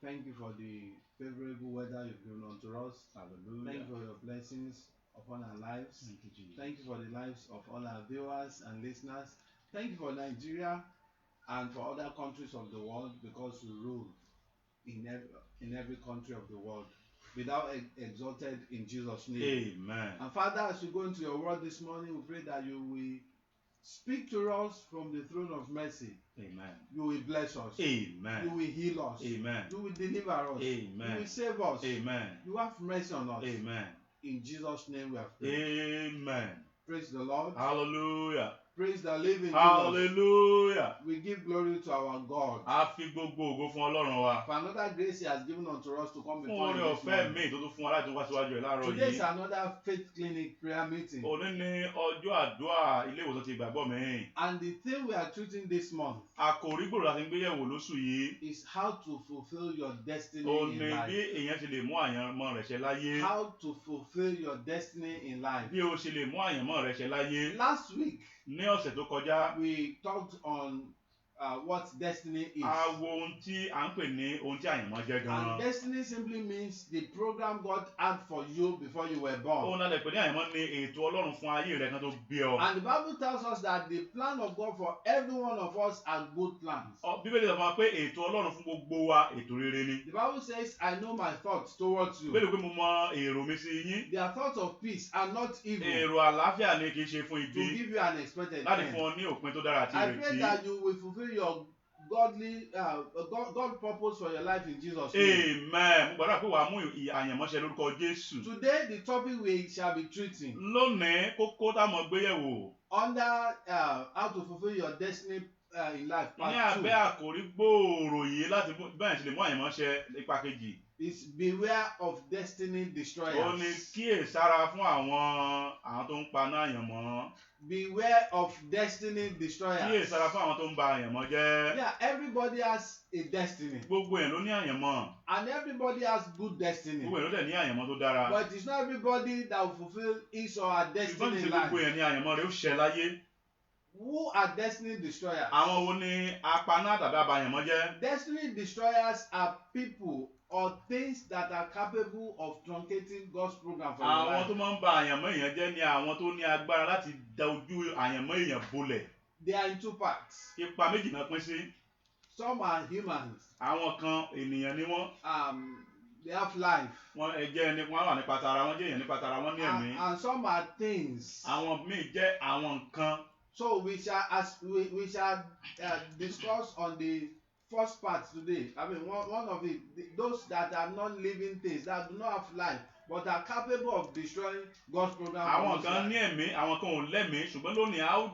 Thank you for the favorable weather you've given unto us. Hallelujah. Thank you for your blessings upon our lives. Thank you, Jesus. Thank you for the lives of all our viewers and listeners. Thank you for Nigeria and for other countries of the world, because you rule in every country of the world. Be thou exalted in Jesus' name. Amen. And Father, as we go into your word this morning, we pray that you will speak to us from the throne of mercy. Amen. You will bless us. Amen. You will heal us. Amen. You will deliver us. Amen. You will save us. Amen. You have mercy on us. Amen. In Jesus' name we have prayed. Amen. Praise the Lord. Hallelujah. Praise the living Jesus. Hallelujah. We give glory to our God A fi gbogbo ògo fún Ọlọ́run wa. for another grace He has given unto us to come Fún before oore Him this ọ̀fẹ́ morning. míì tó tún fún wa láti wá síwájú ẹ̀ láàárọ̀ Today is yìí. another faith clinic prayer meeting. Òní ni ọjọ́ àdúrà ilé ìwòsàn ti ìgbàgbọ́ mi. And the thing we are treating this month Àkòrí gbòòrò láti gbé yẹ̀wò lóṣù yìí. is how to fulfill your destiny Òní in bí life. èèyàn ṣe lè mú àyànmọ́ rẹ̀ ṣẹ láyé. How to fulfill your destiny in life. Bí o ṣe lè mú àyànmọ́ rẹ̀ ṣẹ láyé. Last week, Ní ọ̀sẹ̀ tó kọjá, we talked on what destiny is. a wo ohun tí à ń pè ní ohun tí àyànmọ́ jẹ́ And gan-an. destiny simply means the program God had for you before you were born. Ohun náà lè pè ní àyànmọ́ ni ètò Ọlọ́run fún ayé rẹ̀ kan tó bí ọ. And the Bible tells us that the plan of God for every one of us are good plans. Bíbélì sọ fún wa pé ètò Ọlọ́run fún gbogbo wa ètò rere ni. The Bible says, I know my thoughts towards you. Bíbélì pé mo mọ èrò mi sí yín. They are thoughts of peace and not evil, Èrò àlàáfíà ni kì í ṣe fún to ibi. give you an expected Láti end. fún ọ ní òpin tó dára àti I pray ìrètí. that you will fulfill your godly God purpose for your life in Jesus' name. Amen. Mo gbàdúrà pé wàá mú àyànmọ́ṣẹ lórúkọ Jésù. Today, the topic we shall be treating Lónìí, kókó tá a mọ̀ gbéyẹ̀wò. under how to fulfill your destiny in life, Ní part 2, abẹ́ àkòrí gbòòrò yìí láti bẹ́ẹ̀ ṣe lè mú àyànmọ́ṣẹ ipa kejì. is beware of destiny Ó ní destroyers. kíyèsára fún àwọn tó ń paná àyànmọ́. Beware of destiny destroyers. Kíyèsára fún àwọn tó ń ba àyànmọ́ jẹ́. Yeah, everybody has a destiny, Gbogbo èèyàn ló ní àyànmọ́. and everybody has good destiny. Gbogbo èèyàn ló dẹ̀ ní àyànmọ́ tó dára. But it's not everybody that will fulfill his or her Ṣùgbọ́n destiny kìí ṣe in gbogbo life. èèyàn ní àyànmọ́ rẹ̀ ó ṣẹ láyé. Who are destiny destroyers? Àwọn wo ni apaná tàbí abayànmọ́ jẹ́? Destiny destroyers are people or things that are capable of truncating God's program for your Àwọn tó life. máa ń ba àyànmọ́ èèyàn jẹ́ ni àwọn tó ní agbára láti da ojú àyànmọ́ èèyàn bolẹ̀. They are in two parts. Ipa méjì náà pín sí. Some are humans. Àwọn kan ènìyàn ni wọ́n. They have life. Wọ́n ẹ̀jẹ̀ ni wọ́n wà nípa tara wọ́n jẹ́ èèyàn nípa tara wọ́n ní ẹ̀mí. And some are things. Àwọn míì jẹ́ àwọn nǹkan. So we shall discuss on the first part today. I mean, one of it, those that are non-living things, that do not have life, but are capable of destroying God's program. Àwọn kan ní ẹ̀mí, àwọn kan ò lẹ́mìí, ṣùgbọ́n lónìí a ó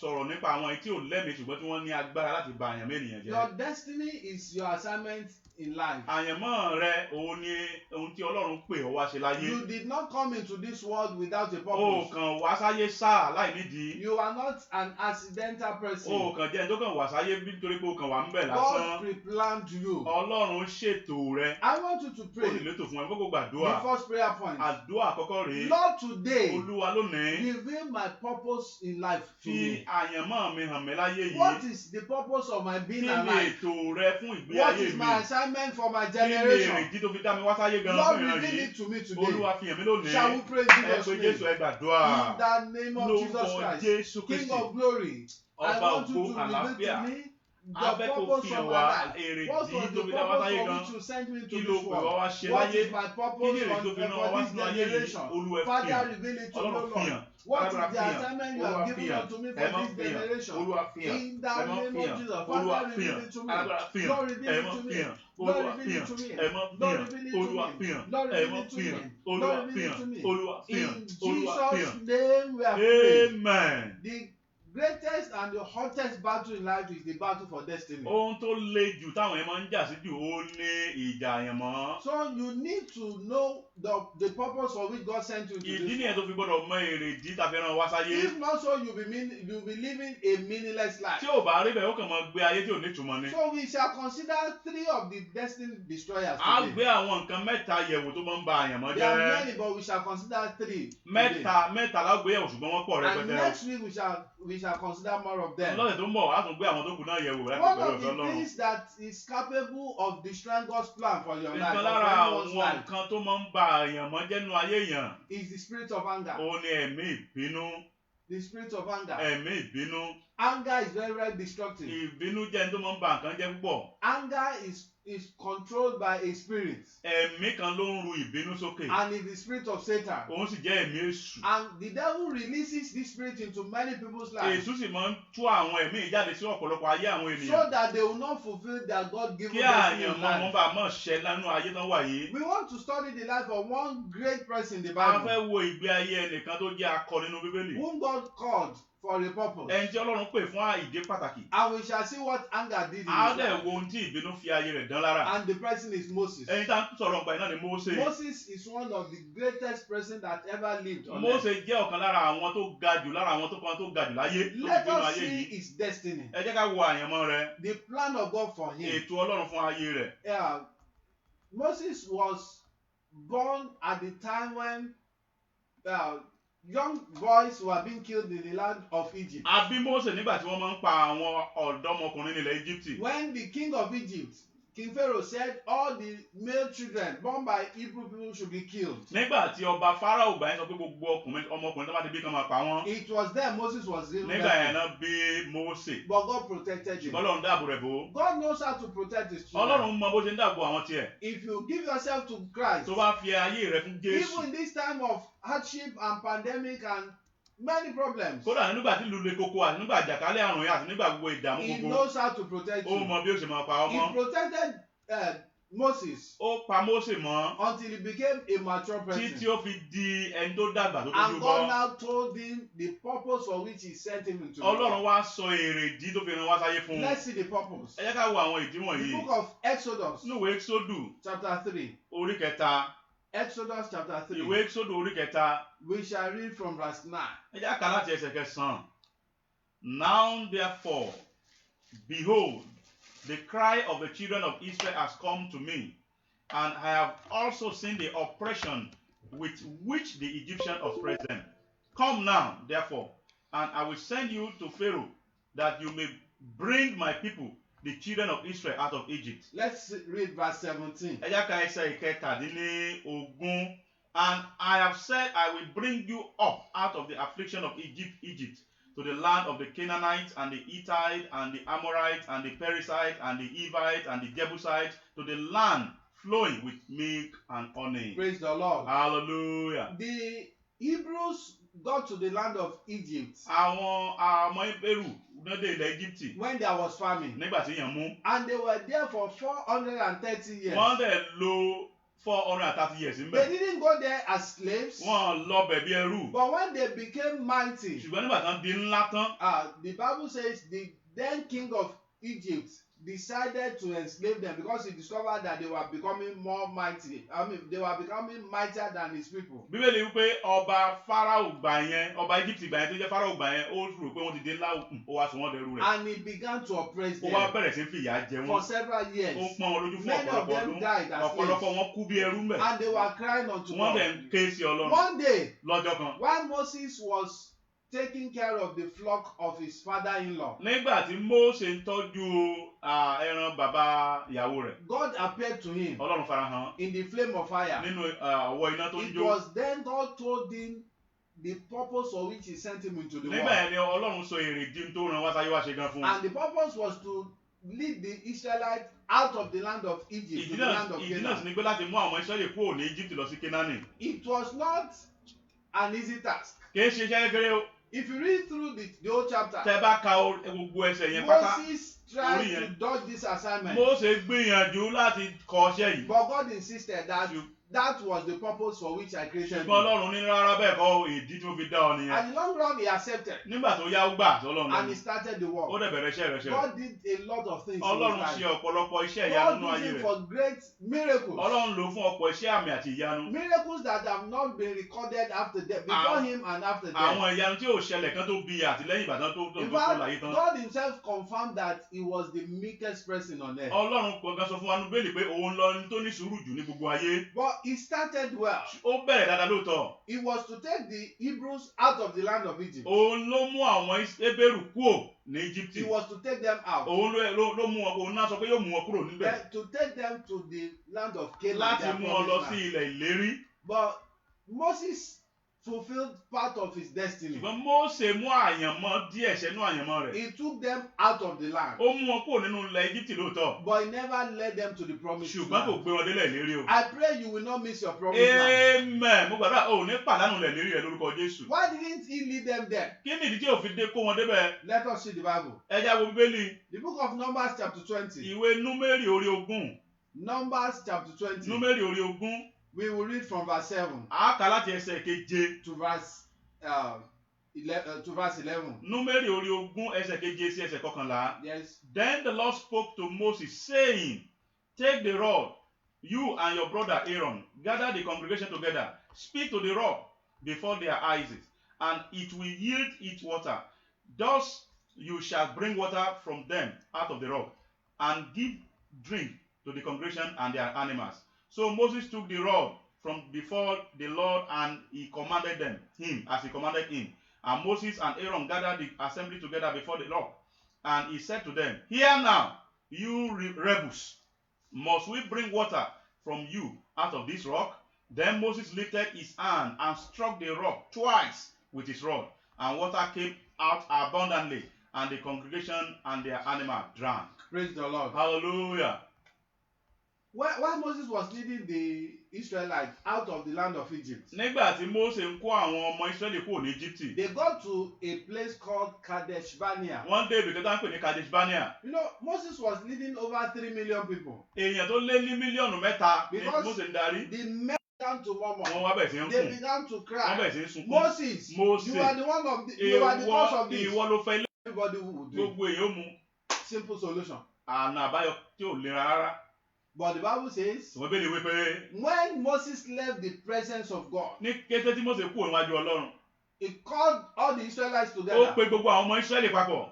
sọ̀rọ̀ nípa àwọn tí ò lẹ́mìí ṣùgbọ́n tí wọ́n ní agbára láti ba àyànmọ́ ènìyàn jẹ́. Your destiny is your assignment in life. Àyànmọ́ rẹ òun ni ohun tí Ọlọ́run pè ọ́ wá ṣe láyé. You did not come into this world without a O purpose. kàn wá sáyé sáà láì nídìí. You are not an accidental person. O kàn jẹ́ ẹni tó kàn wá sáyé nítorí pé o kàn wá ń bẹ̀ God lásán. pre-planned you. Ọlọ́run ṣètò rẹ. I want you to Ó sì pray. létò fún ẹ gbogbo The gbàdúrà. first prayer point. Àdúrà àkọ́kọ́ rèé. Lord, today, Olúwa lónìí reveal my purpose in life to fi me. àyànmọ́ mi hàn mí láyé What yìí. is the purpose of my Kí being ni alive? ètò rẹ fún ìgbé What ayé is mi? my assignment for my Kí ni generation? èrèdí tó fi dá mi wá sáyé gan-an Lord, fún ìran reveal yìí? it to me today. Olúwa fi hàn mí lónìí. Shall we pray Ẹ Jesus' pé Jésù name? ẹ gbàdúrà. In the name of Jesus Lórúkọ Christ, Jésù King Kristi. of glory, I Ọba want you ògo to reveal àlàáfíà. to me the Abẹ́ kò purpose fi of hàn my wá life. èrèdí What was tó the fi dá wá sáyé purpose for gan. which you sent me Kí to ló this pè wá world? wá ṣe What láyé? is my Kí ni purpose èrèdí tó fi rán wá for sínú this ayé yìí? generation? Olúwa fi Father, hàn. reveal it to me, Ọlọ́run fi Lord. hàn. What is Agbára the fi hàn. assignment you Olúwa have fi given hàn. unto me Ẹ for máa this fi hàn. generation? Olúwa fi hàn. In the Ẹ máa name fi of hàn. Jesus, Olúwa Father, fi reveal hàn. it to me. Agbára fi hàn. Lord, reveal Ẹ it máa to fi me. hàn. Lord, Olúwa reveal fi it hàn. to me. Ẹ máa fi Lord, hàn. reveal it to Olúwa me. fi hàn. Lord, Ẹ reveal máa it to fi me. hàn. Lord, Olúwa reveal fi it hàn. to me. Olúwa fi hàn. In Olúwa fi Jesus' hàn. name we are praying. Amen. The greatest and the hottest battle in life is the battle for destiny. Ohun tó le jù táwọn yẹn máa ń jà sí jù ó ní ìjà àyànmọ́. So you need to know the purpose for which God sent you to Ìdí this nìyẹn tó world. fi gbọ́dọ̀ mọ èrèdí tàbí ẹran wá sáyé. If not so, you'll be living a meaningless life. Tí ò bá rí bẹ́ẹ̀ ó kàn máa gbé ayé tí ò ní ìtumọ̀ ni. So we shall consider 3 of the destiny destroyers A today. gbé àwọn nǹkan mẹ́ta yẹ̀wò tó máa ń ba àyànmọ́ There are jẹ́. many, but we shall consider 3 today. Mẹ́ta la gbé yẹ̀wò ṣùgbọ́n wọ́n pọ̀ And rẹpẹtẹ. next week we shall consider more of them. lọ́sẹ̀ tó ń bọ̀ á tún gbé àwọn tó kù náà yẹ̀ wò láti One pẹ̀lú of ọ̀fẹ́ the Ọlọ́run. things that is capable of destroying God's plan for your life, Nǹkan or lára for anyone's àwọn life, nǹkan tó máa ń ba èèyàn mọ́ jẹ́ nínú ayé èèyàn. is the spirit of anger. Ó ní ẹ̀mí ìbínú. The spirit of anger. Ẹ̀mí ìbínú. Anger is very, very destructive. Ìbínú jẹ́ ní tó máa ń ba nǹkan jẹ́ púpọ̀. Anger is controlled by a spirit, Ẹ̀mí kan ló ń ru ìbínú sókè. and it's the spirit of Satan. Òun sì jẹ́ ẹ̀mí èṣù. And the devil releases this spirit into many people's lives, Èṣù sì máa ń tú àwọn ẹ̀mí jáde sí ọ̀pọ̀lọpọ̀ ayé àwọn ènìyàn. so that they will not fulfill their God-given Kí destiny in àyàn mọ́ wọn life. bá mọ̀ ṣẹ lánú ayé tán wà yìí. We want to study the life of one great person in the A Bible, fẹ́ wo ìgbé ayé ẹnìkan tó jẹ́ akọ nínú Bíbélì. whom God called for a purpose. Ẹni tí Ọlọ́run pè fún ìdí pàtàkì. And we shall see what anger did in A his dẹ̀ life. wo ohun tí ìbínú fi ayé rẹ̀ dán lára. And the person is Moses. Ẹni tá ń sọ̀rọ̀ nípa iná ni Mósè. Moses is one of the greatest person that ever lived on earth. Mósè jẹ́ ọ̀kan lára àwọn tó ga jù lára àwọn tó ga jù láyé tó Let gbénu us ayé see yìí. his destiny, Ẹ jẹ́ ká wo àyànmọ́ rẹ̀. the plan of God for him. Ètò Ọlọ́run fún ayé rẹ̀. Moses was born at the time when young boys were being killed in the land of Egypt. A bí Mósè nígbà tí wọ́n máa ń pa àwọn ọ̀dọ́mọkùnrin nílẹ̀ Íjíbítì. When the king of Egypt, King Pharaoh, said all the male children born by Hebrew people should be killed, Nígbà tí ọba Fáráò gbà yẹn sọ pé gbogbo ọmọkùnrin tó bá ti bí kan máa pa wọ́n. it was then Moses was given Nígbà yẹn náà bí Mósè. but God protected him. Ṣùgbọ́n Ọlọ́run dáàbò rẹ̀ bò ó. God knows how to protect his children. Ọlọ́run mọ bó ṣe ń dáàbò àwọn tiẹ̀. If you give yourself to Christ, Tó bá fi ayé rẹ̀ fún Jésù. even in this time of hardship and pandemic and many problems, Kódà nígbà tí ìlú le koko àti nígbà àjàkálẹ̀ àrùn yẹn àti nígbà gbogbo ìdààmú he gbogbo. knows how to protect Ó you. mọ bí ó ṣe máa pa He ọmọ. protected Moses Ó pa Mósè mọ́ until he became a mature títí person. ó fi di ẹni tó dàgbà tó tójú And God bọ́. now told him the purpose for which he sent him into the Ọlọ́run world. wá sọ èrèdí tó fi rán wá sáyé fún un. Let's see the purpose. Ẹ jẹ́ ká wo àwọn ìdí The wọ̀nyí. book of Exodus, Nínú ìwé Éxódù chapter 3. orí kẹta. Exodus chapter 3. Ìwé Éxódù orí kẹta. We shall read from verse 9. Ẹ jẹ́ ká láti ẹsẹ̀ kẹsàn-án. Now therefore, behold, the cry of the children of Israel has come to me, and I have also seen the oppression with which the Egyptians oppress them. Come now, therefore, and I will send you to Pharaoh, that you may bring my people, the children of Israel, out of Egypt. Let's read verse 17. Ẹ jẹ́ ká ẹsẹ̀ ìkẹtàdínlógún. And I have said, I will bring you up out of the affliction of Egypt, to the land of the Canaanites and the Hittite and the Amorite and the Perizzite and the Hivite and the Jebusite, to the land flowing with milk and honey. Praise the Lord. Hallelujah. The Hebrews got to the land of Egypt Àwọn ọmọ Hébérù náà dé ilẹ̀ Íjíbítì when there was famine, nígbà tí èèyàn mú. and they were there for 430 years. Wọ́n dẹ̀ lò 430 years They ńbẹ̀. didn't go there as slaves, Wọ́n lọ bẹ̀ bí ẹrú. but when they became mighty, Ṣùgbọ́n nígbà tán di ńlá tán. the Bible says the then king of Egypt decided to enslave them because he discovered that they were becoming more mighty. They were becoming mightier than his people. Bíbélì wípé ọba Fáráò gbà yẹn, ọba Íjíbítì gbà yẹn tó jẹ́ Fáráò gbà yẹn, ó rò pé wọ́n ti dé ńlá, ó wá sọ wọ́n dẹrú rẹ̀. And he began to oppress Ó wá them bẹ̀rẹ̀ sí fìyà jẹ for wọ́n. several Ó years. ń pọ́n wọn lójú fún Many of ọ̀pọ̀lọpọ̀ them ọdún. died as Ọ̀pọ̀lọpọ̀ slaves. wọn kú bí ẹrú ńbẹ̀. And they were crying unto Wọ́n dẹ̀ God. ń ké sí Ọlọ́run One day, lọ́jọ́ kan. while Moses was taking care of the flock of his father-in-law, Nígbà tí Mósè ń tọ́jú ẹran bàbá ìyàwó rẹ̀, God appeared to him Ọlọ́run farahàn in the flame of fire. nínú ọ̀wọ́ iná tó ń It jó. was then God told him the purpose for which he sent him into the Nígbà world. yẹn ni Ọlọ́run sọ èrèdí tó rán wá sáyé wá ṣe gan fún un. And the purpose was to lead the Israelites out of the land of Egypt to Ìdí the land of náà sì Canaan. ni pé láti mú àwọn Ísírẹ́lì kúrò ní Egypt lọ sí Kénáánì. It was not an easy task. Kì í ṣe iṣẹ́ kékeré o. If you read through the whole chapter, Tẹ́ bá ka gbogbo ẹsẹ̀ yẹn pátá. Moses tried Orí to yẹn. dodge this assignment, Mósè gbìyànjú láti kọ iṣẹ́ yìí. but God insisted that that was the purpose for which I created Ṣùgbọ́n him. Ọlọ́run ní rárá bẹ́ẹ̀ kọ́ ìdí tó fi dá ọ nìyẹn. At the long run, he accepted Nígbà tó yá ó gbà Ọlọ́run and he lẹ́nu. started the Ó work. dẹ̀ bẹ̀rẹ̀ iṣẹ́ rẹ̀ ṣe. God did a lot of things in his Ọlọ́run life. ṣe ọ̀pọ̀lọpọ̀ iṣẹ́ ìyanu nínú God ayé used him rẹ̀. for great miracles. Ọlọ́run lò ó fún ọ̀pọ̀ iṣẹ́ àmì àti ìyanu. Miracles that have not been recorded after death, before him and after death. Àwọn ìyanu tí ò ṣẹlẹ̀ kan tó bí àtìlẹ́yìn Ìbàdàn tó In tó láyé fact, tán. God himself confirmed that he he was the meekest person on earth. Ọlọ́run kọ̀ọ̀kan sọ fún wa nínú Bíbélì pé òun lọ ní tó ní sùúrù jù ní gbogbo ayé. But he started well. Ó bẹ̀rẹ̀ dáadáa lóòótọ́. It was to take the Hebrews out of the land of Egypt. Òun ló mú àwọn Hébérù kúrò ní Egypt. He was to take them out. Òun ló mú wọn, òun náà sọ pé yóò mú wọn kúrò níbẹ̀. Then to take them to the land of Canaan. Láti their mú wọn lọ promised sí land. ilẹ̀ ìlérí. But Moses fulfilled part of his destiny. Ṣùgbọ́n Mósè mú àyànmọ́ díẹ̀ ṣẹ́nu àyànmọ́ rẹ̀. He took them out of the land. Ó mú wọn kúrò nínú ilẹ̀ Egypt lóòótọ́. But he never led them to the promised Ṣùgbọ́n kò land. gbé wọn délẹ̀ ìlérí o. I pray you will not miss your promised land. Amen. Mo gbàdúrà o ò ní pàdánù ilẹ̀ ìlérí rẹ lórúkọ Jésù. Why didn't he lead them there? Kí ni ìdí tí ò fi dé kó wọn débẹ̀? Let us see the Bible. Ẹ já wo Bíbélì. The book of Numbers chapter 20. Ìwé Númérì orí ogún. Numbers chapter 20. Númérì orí ogún. We will read from verse 7 A kà láti ẹsẹ̀ keje. to verse 11. Númérì orí ogún ẹsẹ̀ keje sí ẹsẹ̀ kọkànlá. Yes. Then the Lord spoke to Moses, saying, Take the rod, you and your brother Aaron, gather the congregation together, speak to the rock before their eyes, and it will yield its water. Thus you shall bring water from them out of the rock, and give drink to the congregation and their animals. So Moses took the rod from before the Lord, and he commanded him as he commanded him. And Moses and Aaron gathered the assembly together before the Lord. And he said to them, Hear now, you rebels, must we bring water from you out of this rock? Then Moses lifted his hand and struck the rock twice with his rod, and water came out abundantly, and the congregation and their animal drank. Praise the Lord. Hallelujah. While Moses was leading the Israelites out of the land of Egypt, Nígbà tí Mósè ń kó àwọn ọmọ Ísírẹ́lì kúrò ní Íjíbítì, they got to a place called Kadesh Barnea. wọ́n dé ibi kan tá ń pè ní Kadesh Barnea. You know, Moses was leading over 3 million people. Èèyàn tó lé ní mílíọ̀nù mẹ́ta ní Because Mósè ń darí. the men began to murmur. Wọ́n wá bẹ̀rẹ̀ sí ń They kùn. began to Wọ́n cry. bẹ̀rẹ̀ sí ń sunkún. Moses, Mósè, you are the one of the, you are the cause of this. ìwọ ló fẹ́ ilé. Everybody would do. Gbogbo èèyàn ó mu Simple solution. àna àbáyọ tí ò lera rárá. But the Bible says, Ìwọ́n bẹ́ẹ̀ lè wí pé when Moses left the presence of God, ní kété tí Mósè kúrò níwájú Ọlọ́run, he called all the Israelites ó together. pe gbogbo àwọn ọmọ Ísírẹ́lì papọ̀.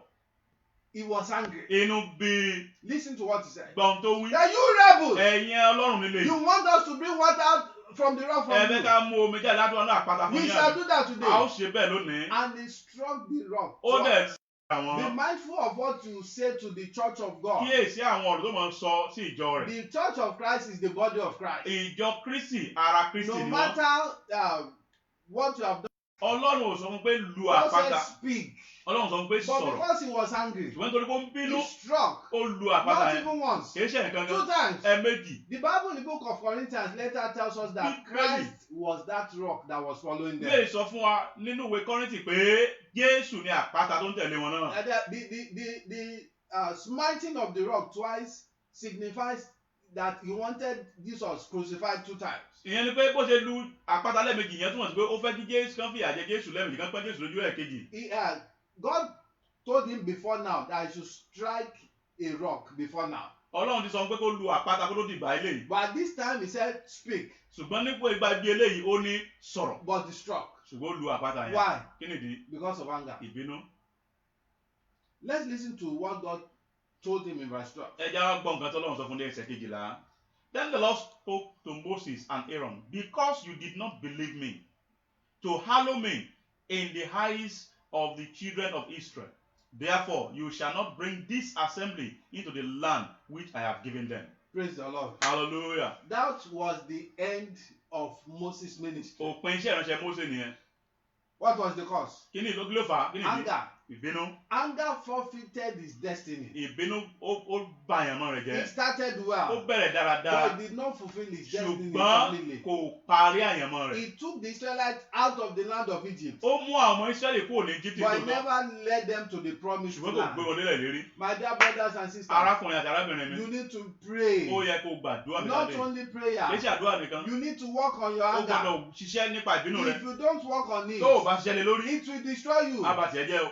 He was angry. Inú bí Listen to what he said. gbọ̀n tó wí. That you rebels, Ẹ̀yin Ọlọ́run nílé. you want us to bring water out from the rock Ẹ from fẹ́ you. ká mú omi jáde láti wọn náà àpáta fún We yín shall àbí? do that A ó today. ṣe bẹ́ẹ̀ lónìí. And he struck the rock. Ó dẹ̀ twice. sí Be àwọn. mindful of what you say to the church of God. Kíyèsí àwọn ọ̀rọ̀ tó máa ń sọ sí ìjọ rẹ̀. The church of Christ is the body of Christ. Ìjọ Kristi ara Kristi No ni wọ́n. matter what you have done, Ọlọ́run ò sọ fún pé lu God àpáta. said speak. Ọlọ́run sọ fún pé But sọ̀rọ̀. because he was angry, Ṣùgbọ́n nítorí pé ó ń bínú, he struck. ó lu àpáta Not yẹn. even once. Kì í ṣe nǹkan 2 kan. times. Ẹ̀ẹ̀mejì. The Bible in the book of Corinthians later tells us that Really? Christ was that rock that was following them. Lè sọ fún wa nínú ìwé Kọ́ríńtì pé Jésù ni àpáta tó ń tẹ̀lé wọn náà. The smiting of the rock twice signifies that he wanted Jesus crucified 2 times. Ìyẹn ni pé bó ṣe lu àpáta lẹ́ẹ̀mejì yẹn túmọ̀ sí pé ó fẹ́ kí Jésù kan fìyà jẹ Jésù lẹ́ẹ̀mejì kan pẹ́ Jésù lójú ẹ̀kejì. God told him before now that he should strike a rock before now. Ọlọ́run ti sọ pé kó lu àpáta kó tó dìgbà eléyìí. But at this time he said, speak. Ṣùgbọ́n nípò ìgbà bí eléyìí ó ní sọ̀rọ̀. But he struck. Ṣùgbọ́n ó lu àpáta yẹn. Why? Kí nìdí? Because of anger. Ìbínú. Let's listen to what God told him in verse 12. Ẹ já gbọ́ nǹkan tí Ọlọ́run sọ fún ní ẹsẹ̀ kejìlá. Then the Lord spoke to Moses and Aaron, because you did not believe me, to hallow me in the eyes of the children of Israel. Therefore, you shall not bring this assembly into the land which I have given them. Praise the Lord. Hallelujah. That was the end of Moses' ministry. Òpin iṣẹ́ ìránṣẹ́ Mósè nìyẹn. What was the cause? Kí ni ló fà á? Kí ni ìdí? Anger. Ìbínú. Anger forfeited his destiny. Ìbínú ó bà àyànmọ́ rẹ̀ He jẹ́. started Ó well, bẹ̀rẹ̀ but dáradára. he did not fulfill his destiny Ṣùgbọ́n completely. kò parí àyànmọ́ rẹ̀. He took the Israelites out of the land of Egypt, Ó mú àwọn ọmọ Ísírẹ́lì kúrò ní Íjíbítì but he tó tọ́. never led them to the promised Ṣùgbọ́n kò gbé land. wọn délẹ̀ lérí. My dear brothers and sisters, Arákùnrin àti arábìnrin mi. you need to pray. Ó yẹ kó gbàdúrà mi Not jáde. only Kì í prayer, ṣe àdúrà nìkan. you need to work on your Ó anger. gbọ́dọ̀ ṣiṣẹ́ nípa ìbínú rẹ̀. If you don't work on it, Tó o bá ṣiṣẹ́ lé lórí, it will destroy you. á bà tiẹ̀ jẹ́ o.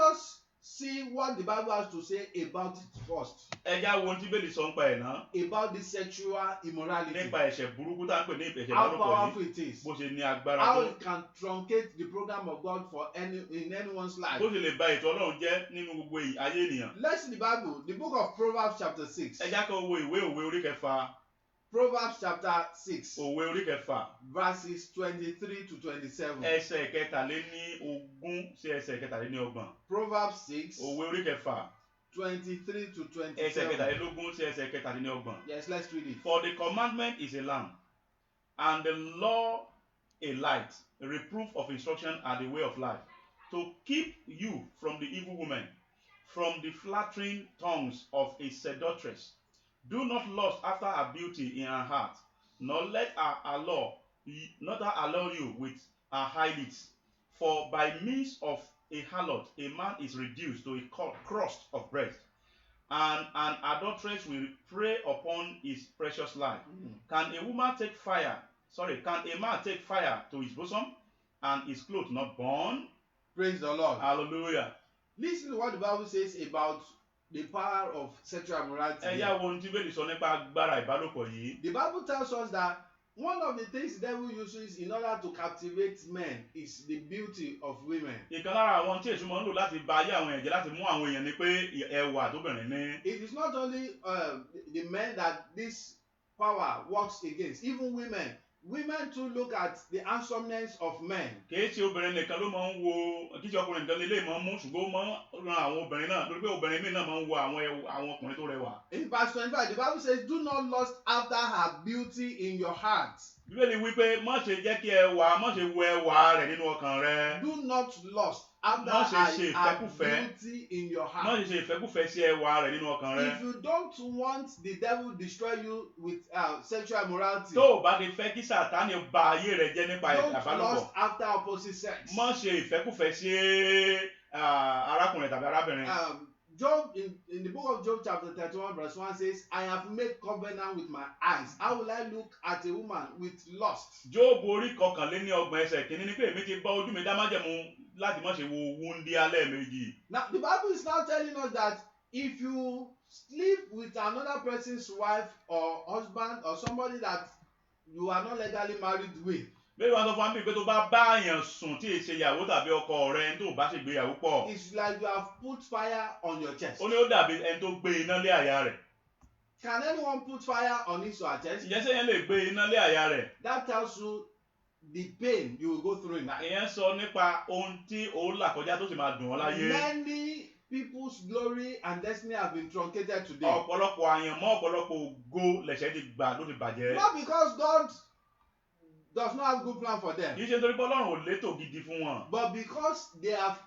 us see what the Bible has to say about it first. ẹ já wo ohun tí Bíbélì sọ nípa ẹ̀ náà. About this sexual immorality. Nípa ẹ̀ṣẹ̀ burúkú tá à ń pè ní ẹ̀ṣẹ̀ How ìbálòpọ̀ powerful yìí. it is. Bó ṣe ní agbára How tó. it can truncate the program of God for in anyone's life. Bó ṣe lè ba ètò Ọlọ́run jẹ́ nínú gbogbo ayé ènìyàn. Let's see the Bible, the book of Proverbs chapter 6. Ẹ já kó wo ìwé òwe orí kẹfà. Proverbs chapter 6. Òwe orí kẹfà. Verses 23 to 27. Ẹsẹ̀ kẹtàléní ogún sí ẹsẹ̀ kẹtàléní ọgbọ̀n. Proverbs 6. Òwe orí kẹfà. 23 to 27. Ẹsẹ̀ kẹtàlélógún sí ẹsẹ̀ kẹtàléní ọgbọ̀n. Yes, let's read it. For the commandment is a lamp, and the law a light. A reproof of instruction are the way of life, to keep you from the evil woman, from the flattering tongues of a seductress. Do not lust after her beauty in her heart, nor let her allure you with her high lids. For by means of a harlot, a man is reduced to a crust of bread, and an adulteress will prey upon his precious life. Can a man take fire to his bosom, and his clothes not burn? Praise the Lord. Hallelujah. Listen to what the Bible says about the power of sexual immorality. Ẹ yá wo ohun tí Bíbélì sọ nípa agbára ìbálòpọ̀ yìí. The Bible tells us that one of the things the devil uses in order to captivate men is the beauty of women. Ìkan lára àwọn tí èṣù máa ń lò láti ba ayé àwọn èèyàn jẹ́ láti mú àwọn èèyàn ni pé ẹwà tóbìnrin ní. It is not only the men that this power works against, even women. Women too look at the handsomeness of men. Kìí ṣe obìnrin nìkan ló máa ń wo, kìí ṣe ọkùnrin nìkan lélẹ́yìn máa ń mú, ṣùgbọ́n ó máa ń ran àwọn obìnrin náà lórí pé obìnrin míì náà máa ń wo àwọn ọkùnrin tó rẹwà. In verse 25, the Bible says, do not lust after her beauty in your heart. Bíbélì wí pé má ṣe jẹ́ kí má ṣe wo ẹwà rẹ̀ nínú ọkàn rẹ. Do not lust after her beauty in your heart. Má ṣe ìfẹ́kúfẹ̀ẹ́ sí ẹwà rẹ̀ nínú ọkàn rẹ. If you don't want the devil destroy you with sexual immorality, tó o bá ti fẹ́ kí Sátánì ba ayé rẹ jẹ́ nípa ìbálòpọ̀, don't lust after opposite sex. Má ṣe ìfẹ́kúfẹ̀ẹ́ sí arákùnrin tàbí arábìnrin. Job in the book of Job chapter 31 verse 1 says, I have made covenant with my eyes. How will I look at a woman with lust? Job orí kọkànléní ọgbọ̀n ẹsẹ̀ kìíní ni pé èmi ti bá ojú mi dá májẹ̀mú láti má ṣe wo wúńdíá lẹ́ẹ̀mejì. Now the Bible is now telling us that if you sleep with another person's wife or husband or somebody that you are not legally married with, bẹ́ẹ̀ wá sọ fún mi pé tó bá bá àyàn sùn tí èsè ìyàwó tàbí ọkọ rẹ tó bá ṣe gbéyàwó pọ̀. it's like you have put fire on your chest. Ó ní ó dàbí ẹni tó gbé iná lé àyà rẹ̀. Can anyone put fire on his or her chest? Ìyẹn sẹ́yìn lè gbé iná lé àyà rẹ̀. That tells you the pain you will go through in life. Ìyẹn sọ nípa ohun tí ó là kọjá tó sì máa dùn ọ́ láyé. Many people's glory and destiny have been truncated today. Ọ̀pọ̀lọpọ̀ àyànmọ́ ọ̀pọ̀lọpọ̀ ògo lẹ̀ṣẹ̀ ti gbà ló ti bàjẹ́. Not because God does not have good plan for them. Kì í ṣe nítorí pé Ọlọ́run ò létò gidi fún wọn. But because they have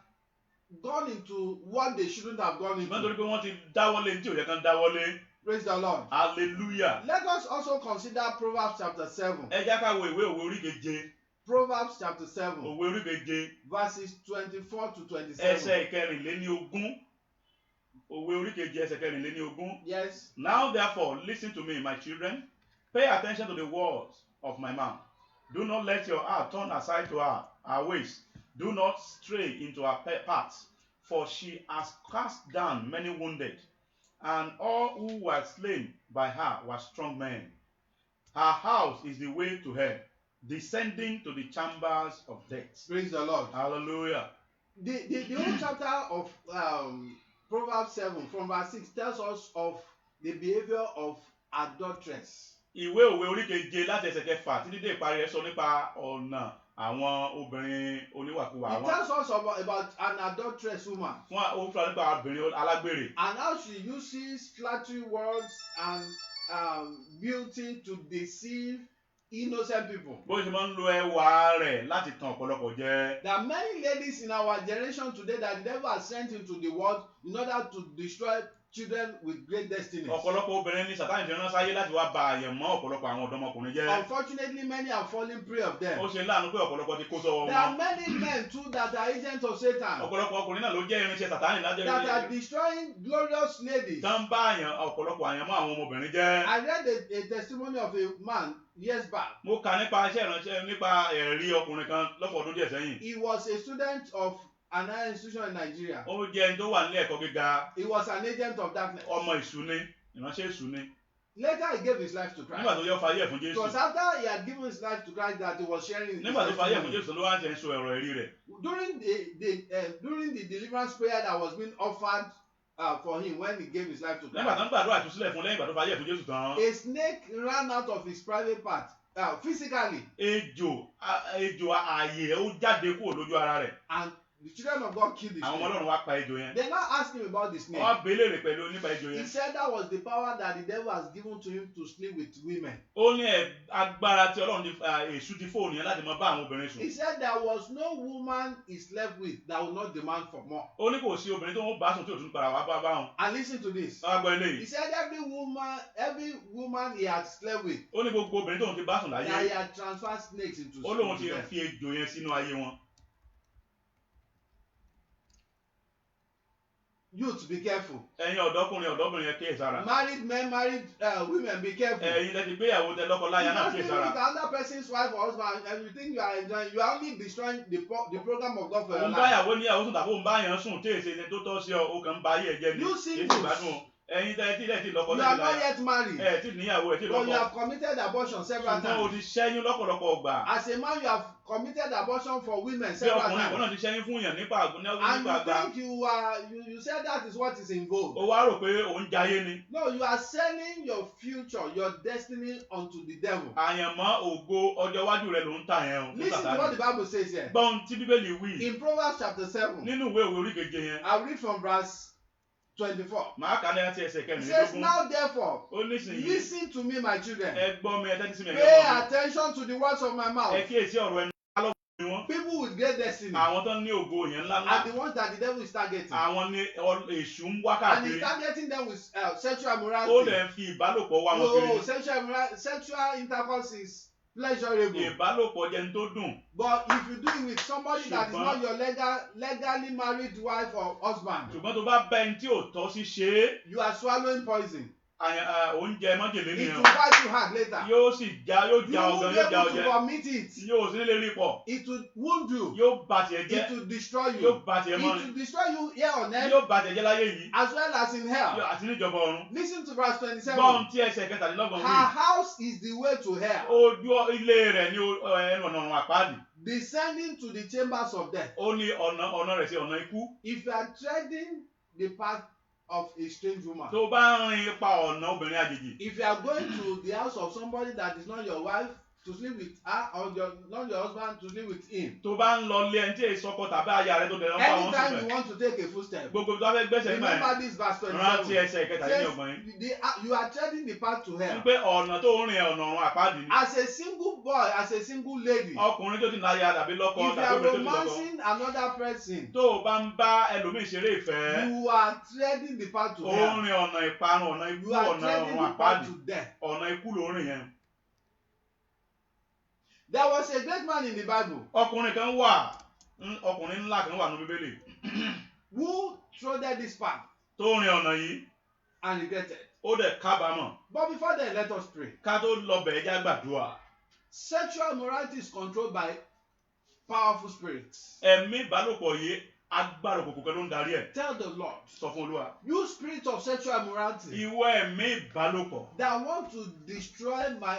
gone into what they shouldn't have gone into. Nítorí pé wọ́n ti dáwọ́lé ní tí ò yẹ kán dáwọ́lé. Praise the Lord. Hallelujah. Let us also consider Proverbs chapter 7. Ẹ já ká wo ìwé òwe orí keje. Proverbs chapter 7. Òwe orí keje. Verses 24 to 27. Ẹsẹ̀ ìkẹrìnléníogún. Òwe orí keje ẹsẹ̀ ìkẹrìnléníogún. Yes. Now therefore listen to me, my children. Pay attention to the words of my mouth. Do not let your heart turn aside to her ways. Do not stray into her paths, for she has cast down many wounded, and all who were slain by her were strong men. Her house is the way to hell, descending to the chambers of death. Praise the Lord. Hallelujah. The whole chapter of Proverbs 7 from verse 6 tells us of the behavior of adulteress. Ìwé òwe orí keje láti ẹsẹ̀ kẹfà títí dé ìparí rẹ̀ sọ nípa ọ̀nà àwọn obìnrin oníwàkuwà. It tells us about an adulteress woman. Fún ó fún nípa obìnrin alágbèrè. And how she uses flattery words and beauty to deceive innocent people. Bó ṣe máa ń lo ẹwà rẹ̀ láti tàn ọ̀pọ̀lọpọ̀ jẹ. There are many ladies in our generation today that the devil has sent into the world in order to destroy children with great destiny. Ọ̀pọ̀lọpọ̀ obìnrin ní Sátánì fi rán sáyé láti wá ba àyẹ̀mọ́ ọ̀pọ̀lọpọ̀ àwọn ọ̀dọ́mọkùnrin jẹ́. Unfortunately, many are falling prey of them. Ó ṣe láàánú pé ọ̀pọ̀lọpọ̀ ti kó sọ́wọ́ wọn. There are many men too that are agents of Satan. Ọ̀pọ̀lọpọ̀ ọkùnrin náà ló jẹ́ irinṣẹ́ Sátánì lájẹ́. That are destroying glorious ladies. Tán bá ọ̀pọ̀lọpọ̀ àyànmọ́ àwọn ọmọbìnrin jẹ́. I read a testimony of a man years back. Mo kà nípa iṣẹ́ ìránṣẹ́ nípa ẹ̀rí ọkùnrin kan lọ́pọ̀ ọdún díẹ̀ sẹ́yìn. He was a student of an higher institution in Nigeria. Ó jẹ́ ẹni tó wà nílé ẹ̀kọ́ gíga. He was an agent of darkness. Ọmọ èṣù ni, ìránṣẹ́ èṣù ni. Later he gave his life to Christ. Nígbà tó yọ fayé fún It Jésù. was after he had given his life to Christ that he was sharing his Nígbà tó fayé fún testimony. Jésù ló wá ń tẹ̀ ń so ẹ̀rọ ẹ̀rí rẹ̀. During the deliverance prayer that was being offered for him when he gave his life to Nígbà tó Christ, ń gbàdúrà ìtúsílẹ̀ fún lẹ́yìn ìgbà tó fayé fún Jésù tán. a snake ran out of his private part physically, Ejò ààyè ó jáde kúrò lójú ara rẹ̀. and the children of God killed the Àwọn ọmọ snake. Ọlọ́run wá pa ejò yẹn. They now asked him about the Wọ́n snake. wá béèrè pẹ̀lú nípa ejò He yẹn. said that was the power that the devil has given to him to sleep with women. Ó ní agbára tí Ọlọ́run èṣù ti fóònù yẹn láti máa bá àwọn obìnrin sùn. He said there was no woman he slept with that would not demand for more. Ó ní kò sí obìnrin tó ń bá sùn tí ò tún padà wá bá wọn. And listen to this. Wọ́n á gbọ́ He eléyìí. said every woman he had slept with, Ó ní gbogbo obìnrin tó ń ti bá sùn that he láyé. had transferred snakes into Ó lóun ti them. fi ejò yẹn sínú ayé wọn. Youth, be careful. Ẹ̀yin ọ̀dọ́kùnrin ọ̀dọ́bìnrin yẹn kíyè sára. Married men, married women, be careful. Ẹ̀yin lẹ ti gbéyàwó tẹ lọ́kọ láya náà Because kíyè living sára. with another person's wife or husband, and you think you are enjoying, you are only destroying the program of God for your Òun life. báyàwó níyàwó sùn tàbí òun báyàn sùn tí èsì ẹni tó tọ́ sí ọ, ó kàn ń ba ayé ẹ̀ jẹ́ ni. You Èsì singles, ìgbádùn o. Ẹ̀yin tẹ tí lẹ ti lọ́kọ you lẹ́yìn are not láya. yet married, Tí níyàwó ẹ̀ tí but you lọ́kọ. have committed abortion several Ṣùgbọ́n o times. ti ṣẹ́yún lọ́pọ̀lọpọ̀ ọgbà. As a man, you have committed abortion for women Bí several ọkùnrin ìwọ times. náà ti ṣẹ́yún fún yàn nípa And àgbà. you think you said that is what is in vogue. Ó wá rò pé òun jayé ni. No, you are selling your future, your destiny unto the devil. Àyànmọ́ ògo ọjọ́ iwájú rẹ̀ ló ń tà yẹn o. Listen to what the Bible says here. Gbọ́n tí Bíbélì wí. In Proverbs chapter 7, Nínú ìwé òwe orí keje yẹn. I'll read from verse 24. Màá kà ní láti ẹsẹ̀ It says, kẹrìnlélógún. now therefore, Ó nísìnyí. listen to me, my children. Ẹ gbọ́ mi, ẹ tẹ́tí sí mi. Pay attention to the words of my Ẹ mouth. kíyèsí ọ̀rọ̀ ẹnu alọ́gbọ̀n ni wọ́n. People with great destiny Àwọn tó ní ògo yẹn ńláńlá. are the ones that the devil is targeting. Àwọn ni èṣù ń wá And he's káàkiri. targeting them with sexual Ó immorality. lè fi ìbálòpọ̀ wá wọn Oh, kiri. sexual intercourse is pleasurable. Ìbálòpọ̀ jẹ́ ní tó dùn. But if you do it with somebody that is Ṣùgbọ́n- not your legally married wife or husband, Ṣùgbọ́n tó bá bá ẹni tí ò tọ́ sí ṣe é, you are swallowing poison. oúnjẹ májèlé It nìyẹn. will bite you hard later. Yóò sì já You ọgàn won't be yóò já able to ọjẹ. vomit it. Yóò sí nílé rí pọ̀. It will wound you. Yóò bà tiẹ̀ jẹ́. It will destroy you. Yóò bà tiẹ̀ It mọ́ ni. will destroy you here on earth Yóò bà tiẹ̀ jẹ́ láyé yìí. as well as in hell. Àti níjọba ọ̀run. Listen to verse 27. Gbọ́n tí ẹsẹ̀ kẹtàlélọ́gbọ̀n Her wí. house is the way to hell, Ojú ilé rẹ̀ ní ẹnu ọ̀nà ọ̀run àpáàdì. descending to the chambers of death. Ó ní ọ̀nà rẹ̀ sí ọ̀nà ikú. If you are treading the path of a strange woman, Tó bá ń rin ipa ọ̀nà obìnrin àjèjì. if you are going to the house of somebody that is not your wife to sleep with her or not your husband to sleep with him, Tó bá ń lọ lé ẹni tí èso ọkọ tàbí aya rẹ̀ tó dẹ̀ ń bá wọn anytime sùn you bẹ̀. want to take a footstep, Gbogbo tó bá fẹ́ gbẹ́sẹ̀ nígbà yẹn. remember this verse Rántí 27. ẹsẹ̀ kẹtàlélọ́gbọ̀n yìí. You are treading the path to hell. Wípé ọ̀nà tó ń rin ọ̀nà ọ̀run àpáàdì ni. As a single boy, as a single lady, Ọkùnrin tó ti láya tàbí lọ́kọ if you tàbí are obìnrin tó ti lọ́kọ. romancing another person, Tó o bá ń bá ẹlòmíì ṣeré ìfẹ́. you are treading the path to Ó ń hell. rin ọ̀nà ìparun, ọ̀nà ikú, You are ọ̀nà treading ọ̀run the path àpáàdì. to death. Ọ̀nà ikú ló ń rìn yẹn. There was a great man in the Bible Ọkùnrin kan wà, ọkùnrin ńlá kan wà ní Bíbélì. who treaded this path Tó ń rin ọ̀nà yìí, and regretted. ó dẹ̀ kábàámọ̀. But before then, let us pray. Ká tó lọ bẹ̀ ẹja gbàdúrà. Sexual immorality is controlled by powerful spirits. Ẹ̀mí ìbálòpọ̀ yìí, agbára òkùnkùn kan ló ń darí ẹ̀. Tell the Lord, Sọ fún Olúwa. you spirit of sexual immorality Ìwọ ẹ̀mí ìbálòpọ̀ that want to destroy my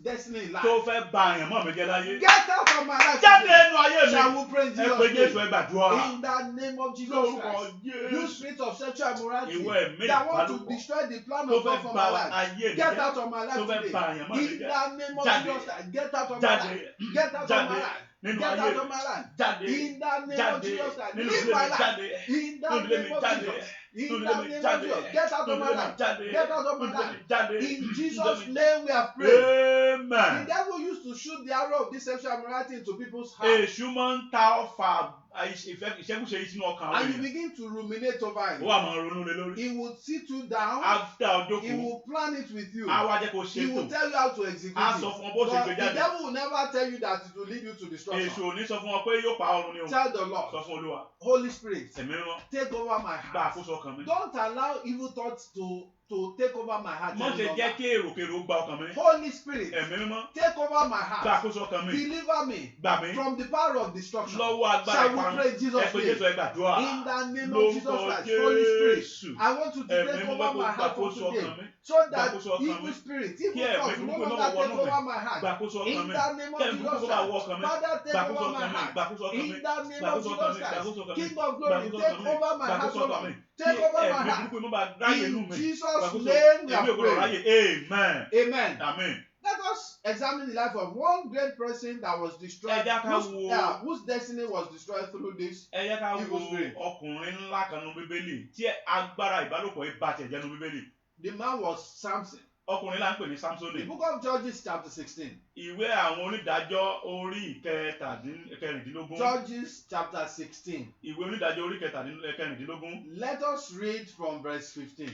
destiny in tó life, fẹ́ ba àyànmọ́ mi jẹ́ láyé. get out of my life Jáde today. ẹnu ayé Shall mi. we pray in Ẹ pé Jesus' Jésù name? ẹ gbàdúrà. In the name of Jesus Lórúkọ Christ. You Jésù. spirit of sexual immorality Ìwọ ẹ̀mí that want to ìbálòpọ̀ destroy the plan tó of God fẹ́ for ba my life. ayé mi Get jẹ́. out of my Tó life fẹ́ today. ba àyànmọ́ mi In jẹ́. the name of Jáde. Jesus Christ. Get out of my Jáde. life. Get out of Jáde. my life. Nínú Get ayé out mi. of my life. Jáde. In the name of Jáde. Jesus Christ. Nínú Live ilé my mi life. jáde. In the Nínú ilé mi name of jáde. Jesus. In Nínú the ilé mi name of jáde. Jesus. Get out of Nínú my ilé mi life. jáde. Get out of my Nínú ilé mi life. jáde. In Nínú Jesus' ilé mi- name we have prayed. The Amen. devil used to shoot the arrow of this sexual immorality into people's hearts. Èṣù máa ń ta ọfà ìṣẹ́kùṣe yìí sínú ọkàn àwọn And you èèyàn. begin to ruminate over Ó it. wà máa ronú lé lórí. He will sit you down. Á dá ọjọ́ He kù. will plan it with you. Á wá jẹ́ kó He will ṣètò. tell you how to execute Á it. sọ fún ọ bó ṣe But gbé the jáde. devil will never tell you that it will lead you to Èṣù destruction. ò ní sọ fún ọ pé yóò pa ọrùn ni o. Tell the Sọ Lord, fún Olúwa. Holy Spirit, Ẹ̀mí mímọ́ take over my gba heart. àkóso ọkàn mi. Don't allow evil thoughts to to take over my heart. Má ṣe jẹ́ kí èròkèrò gba ọkàn mi. Holy Spirit, Ẹ̀mí mímọ́. take over my heart. Gbàkóso ọkàn mi. Deliver me Gbà mí. from the power of destruction. Lọ́wọ́ agbára Shall we ìparun. pray in Jesus' Ẹ pé Jésù name? ẹ gbàdúrà. In the name of Jesus Lórúkọ Christ, Holy Spirit, Jésù. I want you to Ẹ̀mí take mímọ́ over kó my heart from gbàkóso today, ọkàn mi. so that Gbàkóso ọkàn mi. evil spirit, Kí evil ẹ̀mí thoughts no burúkú longer náà take wọnú over mi. my heart. Gbàkóso ọkàn In mi. the name Kí of ẹ̀mí Jesus burúkú bá wọ Christ, ọkàn mi. Father, take Gbàkóso over my ọkàn mi. heart. Gbàkóso ọkàn mi. In the name of Gbàkóso ọkàn Jesus mi. Christ, Gbàkóso ọkàn mi. King of glory, Gbàkóso take ọkàn mi. over my heart, Gbàkóso ọkàn mi. Lord. Take over my Ẹ̀mí heart. burúkú inú bá ráyè inú In mi. Jesus' Gbàkóso name we èmi are ò gbọdọ̀ praying. ráyè. Amen. Amen. Amen. Let us examine the life of one great person that was destroyed, Ẹ jẹ́ ká wo- whose destiny was destroyed through this. Ẹ jẹ́ ká Evil wo spirit. ọkùnrin ńlá kan nínú Bíbélì tí agbára ìbálòpọ̀ yìí bá tiẹ̀ jẹ́ nínú Bíbélì. The man was Samson. Ọkùnrin là ń pè ní The Sámsónì. book of Judges chapter 16. Ìwé àwọn onídàájọ́ orí kẹrìndínlógún. Judges chapter 16. Ìwé onídàájọ́ orí kẹrìndínlógún. Let us read from verse 15.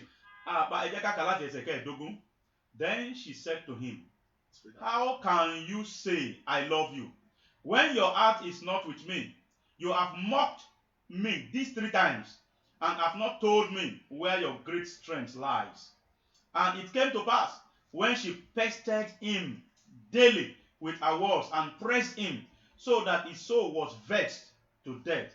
Àbá ẹ jẹ́ ká kà láti ẹsẹ̀ kẹẹ̀ẹ́dógún. Then she said to him, "How can you say, 'I love you,' when your heart is not with me? You have mocked me these 3 times, and have not told me where your great strength lies." And it came to pass, when she pestered him daily with her words, and pressed him, so that his soul was vexed to death,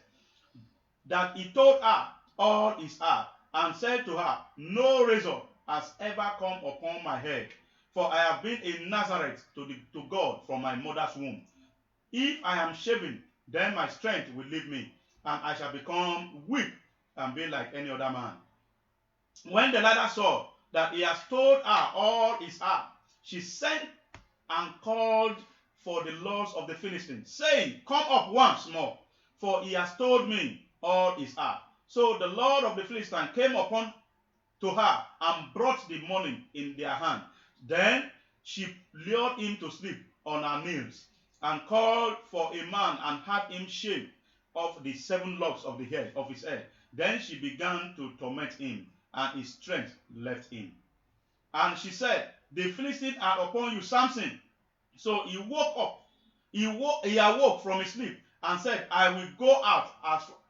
that he told her all his heart, and said to her, "No razor has ever come upon my head, for I have been a Nazareth to God from my mother's womb. If I am shaven, then my strength will leave me, and I shall become weak and be like any other man." When Delilah saw that he has told her all his heart, she sent and called for the lords of the Philistines, saying, "Come up once more, for he has told me all his heart." So the Lord of the Philistines came upon to her and brought the money in their hand. Then she lured him to sleep on her knees, and called for a man and had him shave off the 7 locks of his head. Then she began to torment him, and his strength left him. And she said, "The Philistines are upon you, Samson." So he woke up. He awoke from his sleep and said, "I will go out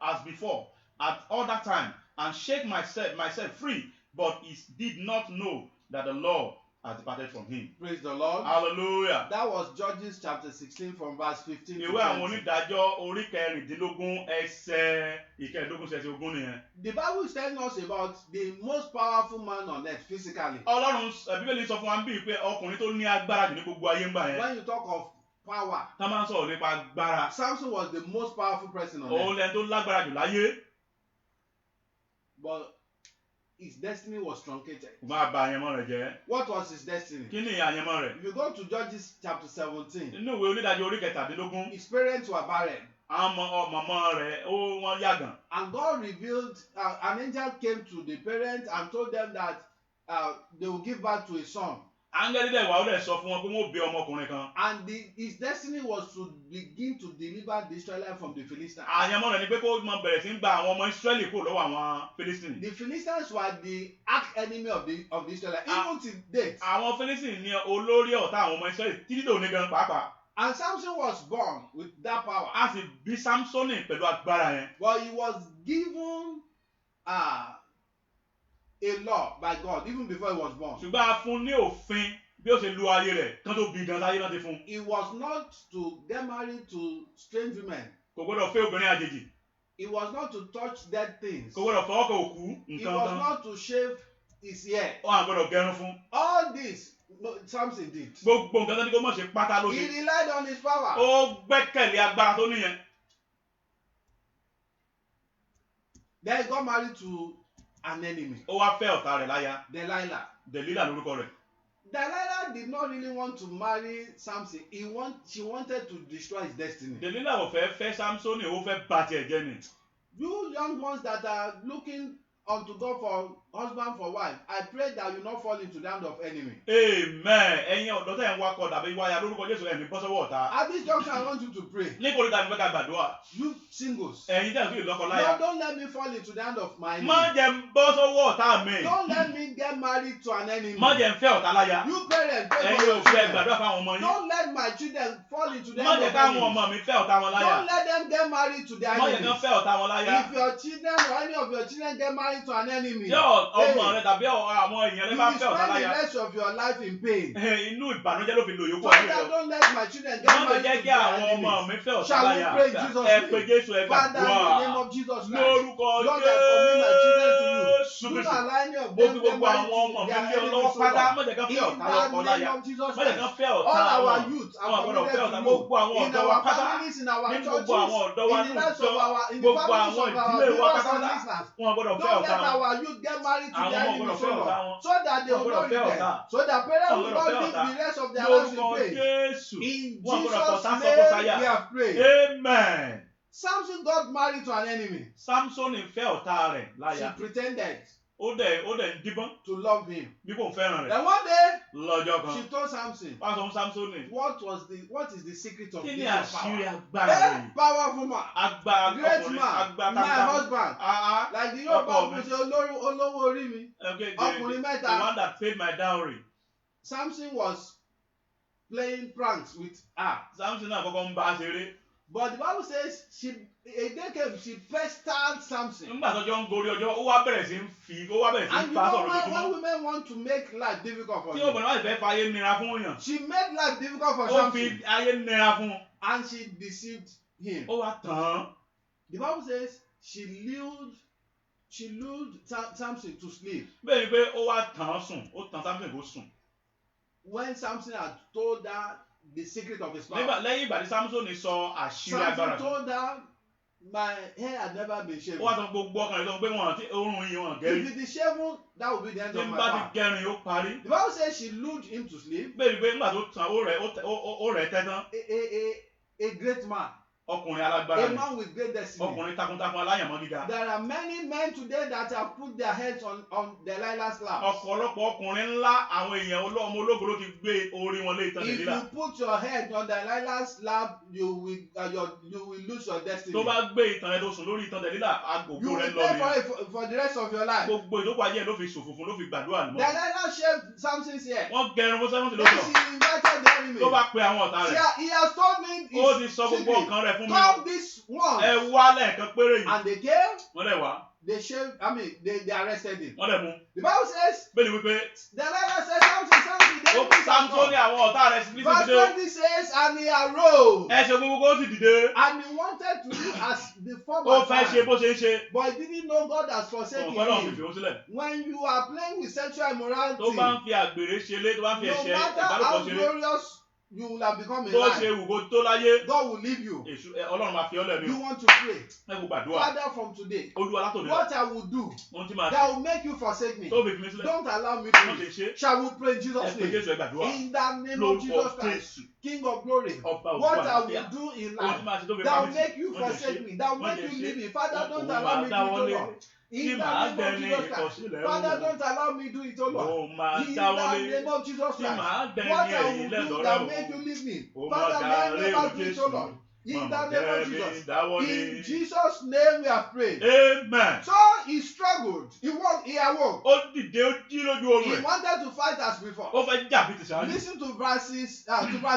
as before at other time and shake myself free." But he did not know that the Lord had departed from him. Praise the Lord. Hallelujah. That was Judges chapter 16 from verse 15 to Ìwé àwọn 20. onídàájọ́ orí kẹrìndínlógún ẹsẹ̀ ìkẹẹ̀dógún sí ẹsẹ̀ ogún nìyẹn. The Bible is telling us about the most powerful man on earth physically. Ọlọ́run Bíbélì sọ fún wa bíi pé ọkùnrin tó ní agbára jù ní gbogbo ayé ń gbà yẹn. When you talk of power, Tá máa ń sọ̀rọ̀ nípa agbára. Samson was the most powerful person on Òun earth. lẹni tó lágbára jù láyé. But his destiny was truncated. Máa bà àyànmọ́ rẹ̀ jẹ́. What was his destiny? Kí ni àyànmọ́ rẹ̀? If you go to Judges chapter 17, Nínú ìwé onídàájọ́ orí kẹtàdínlógún, his parents were barren. àwọn màmá rẹ̀ wọ́n yàgàn. And God revealed, an angel came to the parents and told them that they will give birth to a son. Áńgẹ́lì dẹ̀ wá ó dẹ̀ sọ fún wọn pé wọ́n bí ọmọkùnrin kan. And his destiny was to begin to deliver the Israelites from the Philistines. Àyànmọ́ rẹ̀ ni pé kó máa bẹ̀rẹ̀ sí ń gba àwọn ọmọ Ísírẹ́lì kúrò lọ́wọ́ àwọn Philistines. The Philistines were the arch enemy of the Israelites, even till date. Àwọn Philistines ní olórí ọ̀tá àwọn ọmọ Ísírẹ́lì títí dòní gan pàápàá. And Samson was born with that power. A sì bí Sámsónì pẹ̀lú agbára yẹn. But he was given a law by God even before he was born. Ṣùgbọ́n a fún ní òfin bí ó ṣe lu ayé rẹ̀ kán tó bí gan láyé náà ti fún. He was not to get married to strange women. Kò gbọ́dọ̀ fẹ́ obìnrin àjèjì. He was not to touch dead things. Kò gbọ́dọ̀ fọwọ́ kan òkú He nǹkan was kan. not to shave his hair. Ó à gbọ́dọ̀ gẹrun fún. All this Samson did. Gbogbo nǹkan tó ní kó mọ̀ ṣe pátá ló He ṣe. relied on his power. Ó gbẹ́kẹ̀lé agbára tó níyẹn. Then he got married to an enemy, Ó wá fẹ́ ọ̀tá rẹ̀ láya. Delilah. Dèlílà lórúkọ rẹ̀. Delilah did not really want to marry Samson. She wanted to destroy his destiny. Dèlílà ò fẹ́ Sámsónì, ó fẹ́ bà tiẹ̀ jẹ́ ni. You young ones that are looking unto God for husband for wife, I pray that you not fall into the hand of enemy. Amen. Ẹ̀yin ọ̀dọ́ tẹ̀ ń wakọ̀ dàbí wáyà lórúkọ Jésù ẹ̀mí bọ́ sọ́wọ́ ọ̀tá. At this junction, I want you to pray. Ní kò ní tàbí fẹ́ ká gbàdúrà. You singles, Ẹ̀yin tẹ̀ ń fi ìlọ́kọ no, láyà. don't let me fall into the hand of my Má enemy. jẹ́ ń bọ́ sọ́wọ́ ọ̀tá mi. Don't let me get married to an enemy. Má jẹ́ ń fẹ́ ọ̀tá láya. You parents, pray Ẹ̀yin for your òfin ẹ children. gbàdúrà fáwọn ọmọ yín. Don't let my children fall into the Má hand jẹ́ of káwọn enemies. ọmọ mi fẹ́ ọ̀tá wọn láyà. Don't let them get married to their Má jẹ́ kán enemies. fẹ́ ọ̀tá wọn láyà. If your children or any of your children get married to an enemy, Tí ọmọ rẹ tàbí àwọn èèyàn rẹ you bá will fẹ́ ọ̀tá spend the láyà. rest of your life in pain. Inú ìbànújẹ́ ló fi lò yókù ayé Father, rẹ. don't let my children get Má lè married jẹ́ to kí àwọn their ọmọ enemies. mi fẹ́ ọ̀tá Shall we láyà. pray in Jesus' Ẹ name? pé Jésù ẹ Father, in the name gbàdúrà. of Jesus Christ, Lórúkọ Lord, I commit my children to you. Jésù Do Kristi. not allow any of Mo them fi get gbogbo married àwọn ọmọ to mi their lé ọ enemies, lọ́wọ́ O pátá. Lord. Má jẹ́ kán In fẹ́ ọ̀tá lọ́kọ the láyà. name of Jesus Má jẹ́ kán Christ, fẹ́ all ọ̀tá our wọn. youth Wọn are gbọ́dọ̀ fẹ́ committed ọ̀tá. to Gbogbo you. àwọn In ọ̀dọ́ wa our pátá. families, in our Ní churches, gbogbo àwọn ọ̀dọ́ wa in ní the lives ìjọ. of our, in the Gbogbo families àwọn of our ìdílé wa viewers and pátá. listeners. Wọn gbọ́dọ̀ fẹ́ Don't ọ̀tá let wọn. our youth get married to Àwọn their ọmọ enemies, gbọ́dọ̀ O fẹ́ Lord, ọ̀tá wọn. so that they Wọn will gbọ́dọ̀ not fẹ́ regret. ọ̀tá. So that parents Wọn will gbọ́dọ̀ not fẹ́ live ọ̀tá. the rest of their lives in Lórúkọ pain. Jésù. In Wọn gbọ́dọ̀ Jesus' fọ̀tá name, sọ́kọ́ sáyà. we have prayed. Amen. Samson got married to an enemy. Samson fẹ́ ọ̀tá rẹ̀ She láyà. pretended Ó dẹ̀ ń díbọ́n to love him. bí kò fẹ́ràn rẹ̀. Then one day, Lọ́jọ́ kan. she told Samson, Wọ́n sọ fún Samson. what is the secret of Kí ni this àṣírí power? agbára rẹ̀? Powerful man, Agbára great ọkùnrin, man, agbára my takuntakun. husband. Ah, Like the Yoruba Ọkọ people mi. say, olówó orí mi. okay, Ọkùnrin the mẹ́ta. one that paid my dowry. Samson was playing pranks with her. Samson náà kọ́kọ́ ń bá a ṣeré. But the Bible says a day came, she pestered Samson. Nígbà tó jọ ń gorí ọjọ́, ó wá bẹ̀rẹ̀ sí ń And you bá know sọ̀rọ̀ when lójúmọ́. women want to make life difficult for Tí you, obìnrin wá sì fẹ́ fa ayé nira fún èèyàn. she made life difficult for Ó fi Samson, ayé nira fún un. and she deceived him. Ó wá tàn án. The Bible says she lured Samson to sleep. Bẹ́ẹ̀ ni pé ó wá tàn án sùn, ó tàn Samson kó sùn. When Samson had told her the secret of his power, Lẹ́yìn ìgbà tí Samson sọ àṣírí agbára Samson told her, my hair had never been shaven. ó wá sọ gbogbo ọkàn rẹ̀ sọ pé wọn àti orun yìí wọn gẹ́rí. If it is shaven, that will be the end Tí of n my bá power. ti gẹrin ó parí. The Bible says she lured him to sleep. Bẹ́ẹ̀ ni pé nígbà tó tàn ó rẹ̀ tẹ́ tán. A great man, Ọkùnrin alágbára a ni. man with great destiny. Ọkùnrin takuntakun aláyànmọ́ gíga. There are many men today that have put their heads on Delilah's lap. Ọ̀pọ̀lọpọ̀ ọkùnrin ńlá àwọn èèyàn ọmọ ológo ló ti gbé orí wọn lé ìtàn If Dèlílà. you put your head on Delilah's lap, you will lose your destiny. Tó bá gbé ìtàn rẹ̀ tó sùn lórí ìtàn Dèlílà, You agbògbò will rẹ̀ lọ pay ni. for it for the rest of your life. Gbogbo ìdókòwò ayé ẹ̀ ló fi ṣòfò fún ló fi gbàdúrà mọ́. Delilah shaved Samson's hair. Wọ́n gẹrun fún Samson Then lójọ́. she invited the enemy. Tó bá pe àwọn ọ̀tá rẹ̀. He has told me Ó ti his sọ gbogbo secret. nǹkan rẹ̀ fún mi. Come this one. Ẹ wá lẹ́ẹ̀kan péré yìí. And they came, Wọ́n lẹ̀ wá. they shaved, they arrested him. Wọ́n lẹ̀ mú. The Bible says, Bẹ́ẹ̀ni wípé Delilah said, Samson, the enemy Samson ní àwọn ọ̀tá rẹ̀ sí Verse dìde. 20 says, and he arose, Ẹ ṣe gbogbo ó sì dìde. and he wanted to do as the Ó former fẹ́ ṣe time, bó ṣe ń ṣe. but he didn't know God has forsaken Ọ̀pọ̀ náà fi him. fìwọ́n sílẹ̀. When you are playing with sexual immorality, Tó bá ń fi àgbèrè ṣeré, tó bá ń fi no ẹ̀ṣẹ̀ matter ìbálòpọ̀ how ṣeré. glorious you will have become in Bó ṣe life, wù kó tó láyé. God will leave you. Ọlọ́run máa fi ọ́ lẹ̀ ní You o. want to pray, Ẹ kò gbàdúrà. Father, from today, Olúwa látòdì. what I will do Ohun tí màá that ṣe. will make you forsake me, Tó fi fi mí sílẹ̀. don't allow me Wọ́n to. ṣe ṣe. Shall we pray in Ẹ Jesus' pé name? Jésù ẹ gbàdúrà. In the name of Jesus Lórúkọ Christ, Jésù. King of glory, Ọba ògbó what I àlàáfíà. will do in Ohun life tí màá ṣe tó fi that pa will mí make you sí. Wọ́n ṣe forsake ṣe. me, that will Wọ́n make ṣe you ṣe. leave me. Father, don't Òun allow máa me to do dáwọ́lé. it, Lord. Tí In the màá name of dẹni Jesus Christ. ìkọ̀sílẹ̀ Father, o. don't allow me to do it, oh Lord. Ó máa In the dáwọ́lé. name of Jesus Tí Christ. màá dẹni What I ẹ̀yìn will do lẹ́dọ̀ọ́rẹ́ that o. make you leave me. Ó máa Father, dáre may o never do it, oh Jésù. Lord. In Màmá the name of dẹ́mi Jesus. dáwọ́lé. In Jesus' name we are praying. Amen. So he struggled. He awoke. Ó dìde ó jí lójú oorun He rẹ̀. wanted to fight as before. Ó fẹ́ jà bí ti ṣáájú. Listen to verse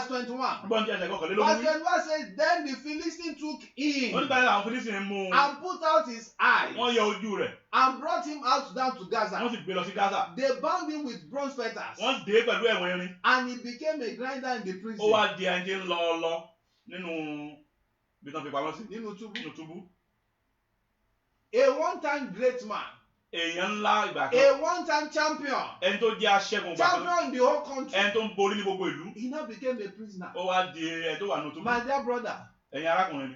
21. Gbọ́n tí ẹsẹ̀ Verse kọkànlélógún. 21 says, then the Philistine took him Onígbà yẹn làwọn Fílísítì mú un. and put out his eyes Wọ́n yọ ojú rẹ̀. and brought him out down to Wọ́n Gaza. sì gbé lọ sí Gaza. They bound him with bronze fetters, Wọ́n dé pẹ̀lú ẹ̀wọ̀n irin. and he became a grinder in the Ó prison. wá di ẹni tí ń lọ nínú bí wọ́n fi pamọ́ sí. Nínú túbú. Nínú túbú. A one-time great man, Èèyàn ńlá ìgbà kan. a one-time champion, Ẹni tó jẹ́ aṣẹ́gun ìgbà kan. champion in the whole country. Ẹni tó ń borí ní gbogbo ìlú. He now became a prisoner. Ó wá di ẹni tó wà nínú túbú. My dear brother, Ẹ̀yin arákùnrin mi.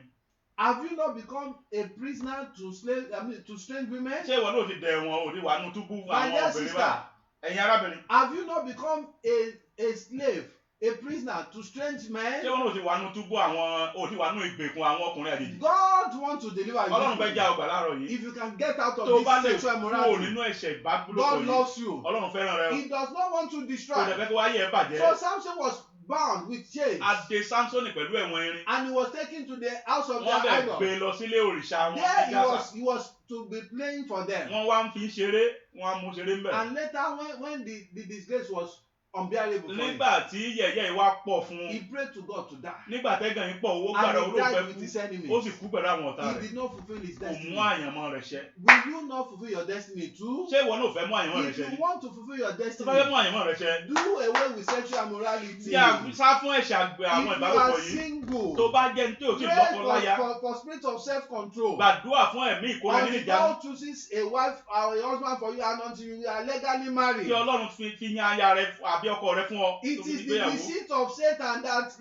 have you not become a prisoner to strange women? Ṣé ìwọ náà ti dẹ̀ wọ́n òdi wà nínú túbú fún My àwọn dear obìnrin sister, báyìí? Ẹ̀yin arábìnrin. have you not become a slave, a prisoner to strange men? Ṣé ìwọ náà ti wà nínú túbú àwọn òdi wà nínú ìgbèkùn àwọn ọkùnrin àjèjì? God wants to deliver Ọlọ́run fẹ́ you. já ọgbà láàárọ̀ yìí. If you can get out of Tó bá lè this sexual kúrò immorality, nínú ẹ̀ṣẹ̀ ìbálòpọ̀ God yìí. loves you. Ọlọ́run fẹ́ràn rẹ o. He does not want to Kò dẹ̀ destroy. fẹ́ kó wáyé ẹ bàjẹ́. So Samson was bound with chains, A dè Sámsónì pẹ̀lú ẹ̀wọ̀n irin. and he was taken to the house of Wọ́n their dẹ̀ idol. gbé lọ sílé òrìṣà wọn There ní Gaza. he was to be playing for them. Wọ́n wá ń fi ṣeré, wọ́n á mú ṣeré ń bẹ̀. And later when the disgrace was unbearable for him. nígbà tí yẹ̀yẹ́ yìí wá pọ̀ fún He prayed to God to die. nígbà tẹ́gàn yìí pọ̀ owó gbàdá And he died olóògbé with his kú enemies. ó sì kú pẹ̀lú àwọn ọ̀tá He rẹ̀ did not fulfill his kò mú destiny. àyànmọ́ rẹ̀ ṣẹ. Will you not fulfill your destiny too? ṣé ìwọ náà fẹ́ mú àyànmọ́ rẹ̀ If ṣẹ ni? you want to fulfill your tó bá fẹ́ destiny, mú àyànmọ́ rẹ̀ ṣẹ. do away with sexual immorality. yà sá fún ẹ̀ṣẹ̀ àgbẹ̀ àwọn If you ìbálòpọ̀ are yìí single, tó bá jẹ́ ní tí ò tí ì pray lọ́kọ láya for spirit of self-control. gbàdúrà fún ẹ̀mí ìkóra nínú Until ìjánu God chooses a wife or a husband for you and until you are legally married. kí Ọlọ́run fi yan aya rẹ àbí ọkọ rẹ fún ọ tó It fi is the gbéyàwó. deceit of Satan that